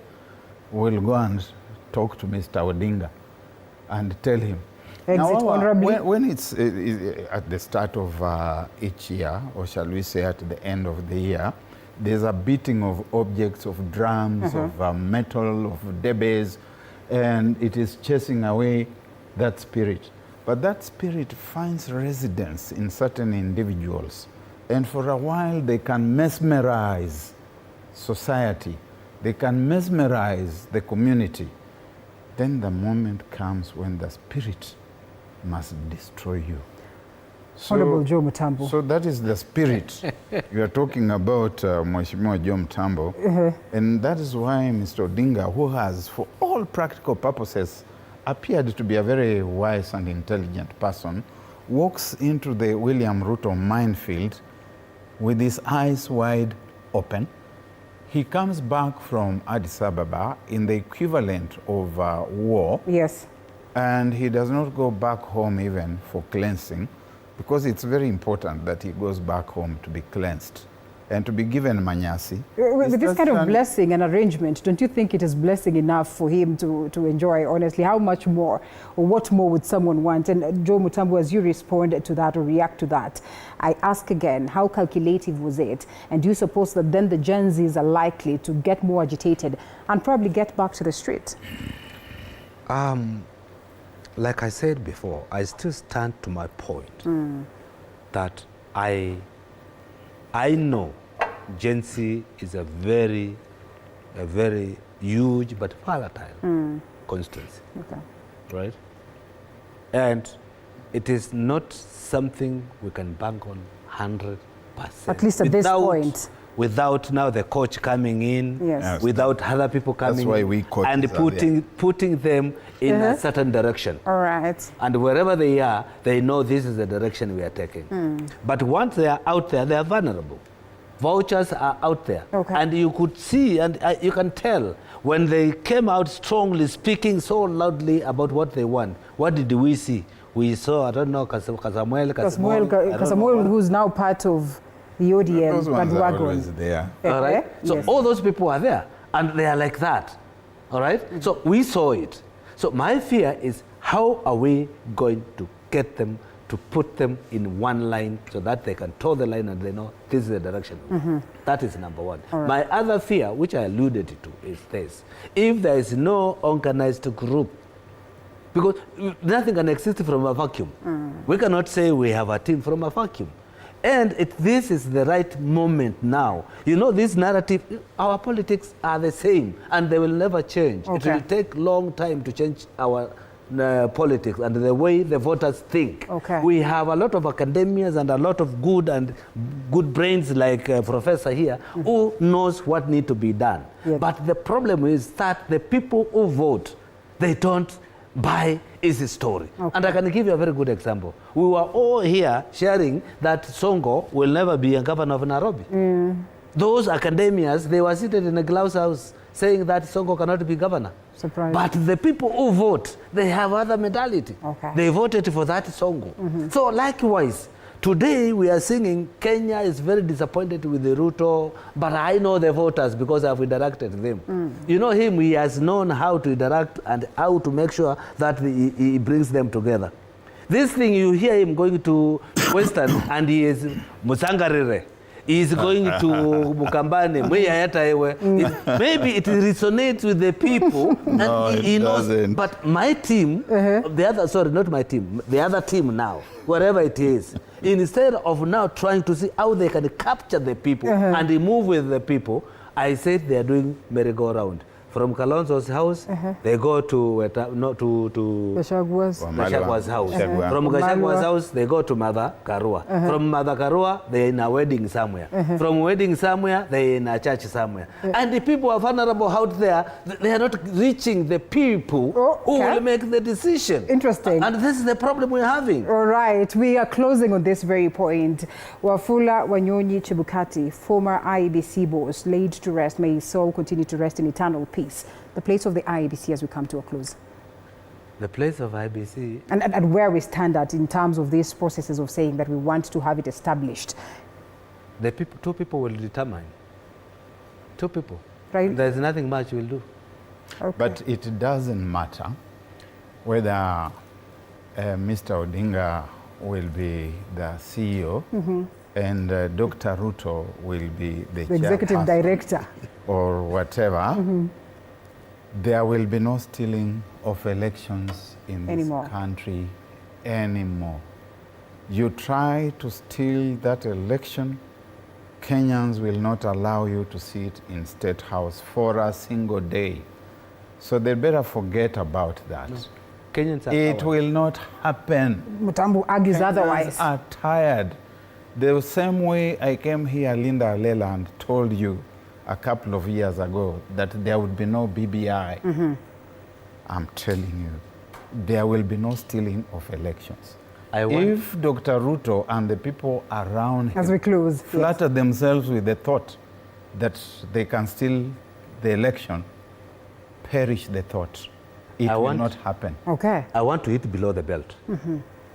will go and talk to Mr. Odinga and tell him. Exit honorably? When it's at the start of each year, or shall we say at the end of the year, there's a beating of objects, of drums, of metal, of debbays, and it is chasing away that spirit. But that spirit finds residence in certain individuals, and for a while they can mesmerize society, they can mesmerize the community. Then the moment comes when the spirit must destroy you. Honorable Joe Mutambo. So that is the spirit you are talking about, Mheshimiwa Joe Mutambo. And that is why Mr. Odinga, who has, for all practical purposes, appeared to be a very wise and intelligent person, walks into the William Ruto minefield with his eyes wide open. He comes back from Addis Ababa in the equivalent of war. Yes. And he does not go back home even for cleansing, because it's very important that he goes back home to be cleansed and to be given manyasi. With this kind of blessing and arrangement, don't you think it is blessing enough for him to enjoy, honestly? How much more, or what more would someone want? And Joe Mutambo, as you respond to that or react to that, I ask again, how calculative was it? And do you suppose that then the Gen Zs are likely to get more agitated and probably get back to the street? Like I said before, I still stand to my point that I know Gen Z is a very huge but volatile constituency, right? And it is not something we can bank on 100%. At least at this point. Without now the coach coming in, yes. Without other people coming That's why we and putting them in a certain direction. All right. And wherever they are, they know this is the direction we are taking. But once they are out there, they are vulnerable. Vouchers are out there. And you could see, and you can tell, when they came out strongly, speaking so loudly about what they want, what did we see? We saw, I don't know, Kasamuel, who's now part of the ODM. Those ones are always there. All right? So all those people are there, and they are like that. All right? So we saw it. So my fear is, how are we going to get them to put them in one line so that they can toe the line and they know this is the direction. That is number one. Right. My other fear, which I alluded to, is this. If there is no organized group, because nothing can exist from a vacuum. We cannot say we have a team from a vacuum. And this is the right moment now. You know, this narrative, our politics are the same and they will never change. It will take long time to change our politics and the way the voters think. We have a lot of academians and a lot of good brains like Professor here who knows what needs to be done. But the problem is that the people who vote, they don't buy his story. And I can give you a very good example. We were all here sharing that Sonko will never be a governor of Nairobi. Those academians, they were seated in a glass house saying that Sonko cannot be governor. Surprise. But the people who vote, they have other mentality. They voted for that Sonko. So likewise, today we are singing Kenya is very disappointed with the Ruto, but I know the voters because I've interacted with them. You know him, he has known how to interact and how to make sure that he brings them together. This thing, you hear him going to Western and he is Musangarire. He is going to Mukambane. Maybe it resonates with the people. No, and he knows. doesn't. But my team, not my team, the other team now, wherever it is, instead of now trying to see how they can capture the people and move with the people, I said they are doing merry-go-round. From Kalonzo's house, they go to Gachagua's house. From Gachagua's house, they go to Mother Karua. From Mother Karua, they're in a wedding somewhere. From wedding somewhere, they're in a church somewhere. And the people are vulnerable out there. They are not reaching the people who will make the decision. Interesting. And this is the problem we're having. All right, we are closing on this very point. Wafula Wanyonyi Chebukati, former IEBC boss, laid to rest. May his soul continue to rest in eternal peace. The place of the IEBC as we come to a close. The place of IEBC... And where we stand at in terms of these processes of saying that we want to have it established. The people, 2 people will determine. 2 people. Right. There's nothing much we'll do. Okay. But it doesn't matter whether Mr. Odinga will be the CEO and Dr. Ruto will be the executive director or whatever. There will be no stealing of elections in this country anymore. You try to steal that election, Kenyans will not allow you to sit in State House for a single day. So they better forget about that. No. Kenyans are it will not happen. Mutambu argues Kenyans otherwise. Are tired. The same way I came here, Linda Alela, and told you a couple of years ago that there would be no BBI. I'm telling you, there will be no stealing of elections. If Dr. Ruto and the people around him flatter themselves with the thought that they can steal the election, perish the thought. It will not happen. Okay. I want to hit below the belt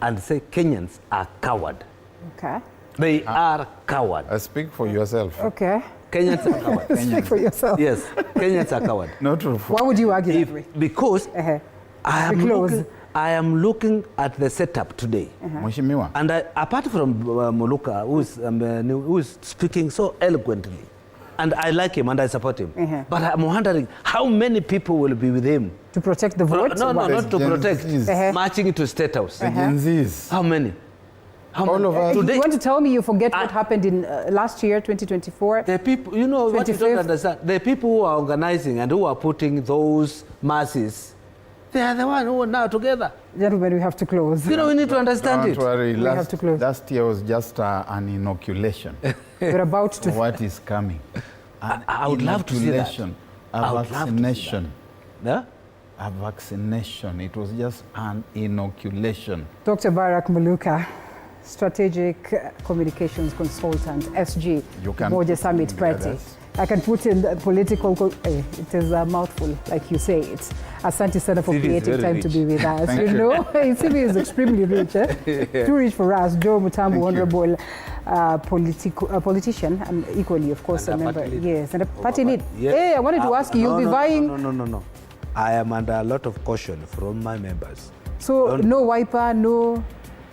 and say Kenyans are coward. Okay. They are coward. Speak for yourself. Okay. Kenyans are coward. Speak for yourself. Yes, Kenyans are coward. Not true. Why would you argue that way? Because I am looking at the setup today. And apart from Moluka, who is speaking so eloquently, and I like him and I support him, but I'm wondering how many people will be with him? To protect the vote? No, not to protect. Marching into State House. The Gen Zs. How many? All of us. You want to tell me you forget what happened in last year, 2024? The people, you know what you don't understand? The people who are organizing and who are putting those masses, they are the ones who are now together. Gentlemen, we have to close. You know, we need to understand Don't worry. We have to close. Last year was just an inoculation. We're about to... What is coming? I would love to see that. A vaccination. Yeah? A vaccination. It was just an inoculation. Dr. Barak Muluka, Strategic Communications Consultant, SG, Boje Summit Party. I can put in the political, it is a mouthful, like you say it. Asante sana for creating time to be with us. You know, CV is extremely rich, too rich for us. Joe Mutambu, honorable politician, and equally, of course, a member. Yes, and a party lead. Yes. Hey, I wanted to ask you, you'll be vying. No. I am under a lot of caution from my members. So, no wiper, no.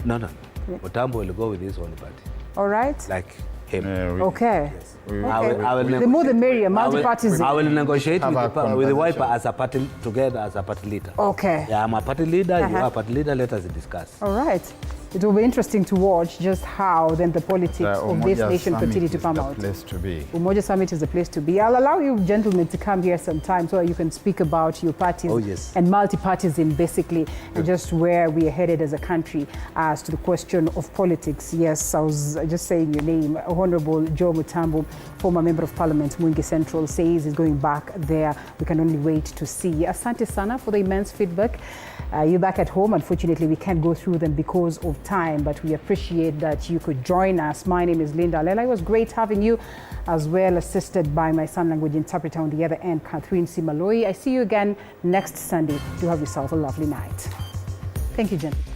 No. Mutambu will go with his own party. All right. Like him. Okay. Yes. I will the more the merrier, multi-parties. I will negotiate with the wiper as a party, together as a party leader. Okay. Yeah, I'm a party leader, you are a party leader, let us discuss. All right. It will be interesting to watch just how then the politics of this nation continue to come out. Place to be. Umoja Summit is the place to be. I'll allow you gentlemen to come here sometime so you can speak about your parties and multi-partyism basically, and just where we are headed as a country as to the question of politics. Yes, I was just saying your name. Honorable Joe Mutambu, former Member of Parliament, Mwingi Central, says he's going back there. We can only wait to see. Asante sana for the immense feedback. You're back at home. Unfortunately, we can't go through them because of time, but we appreciate that you could join us. My name is Linda Alela. It was great having you, as well assisted by my sign language interpreter on the other end, Catherine Simaloi. I see you again next Sunday. Do have yourself a lovely night. Thank you, gentlemen.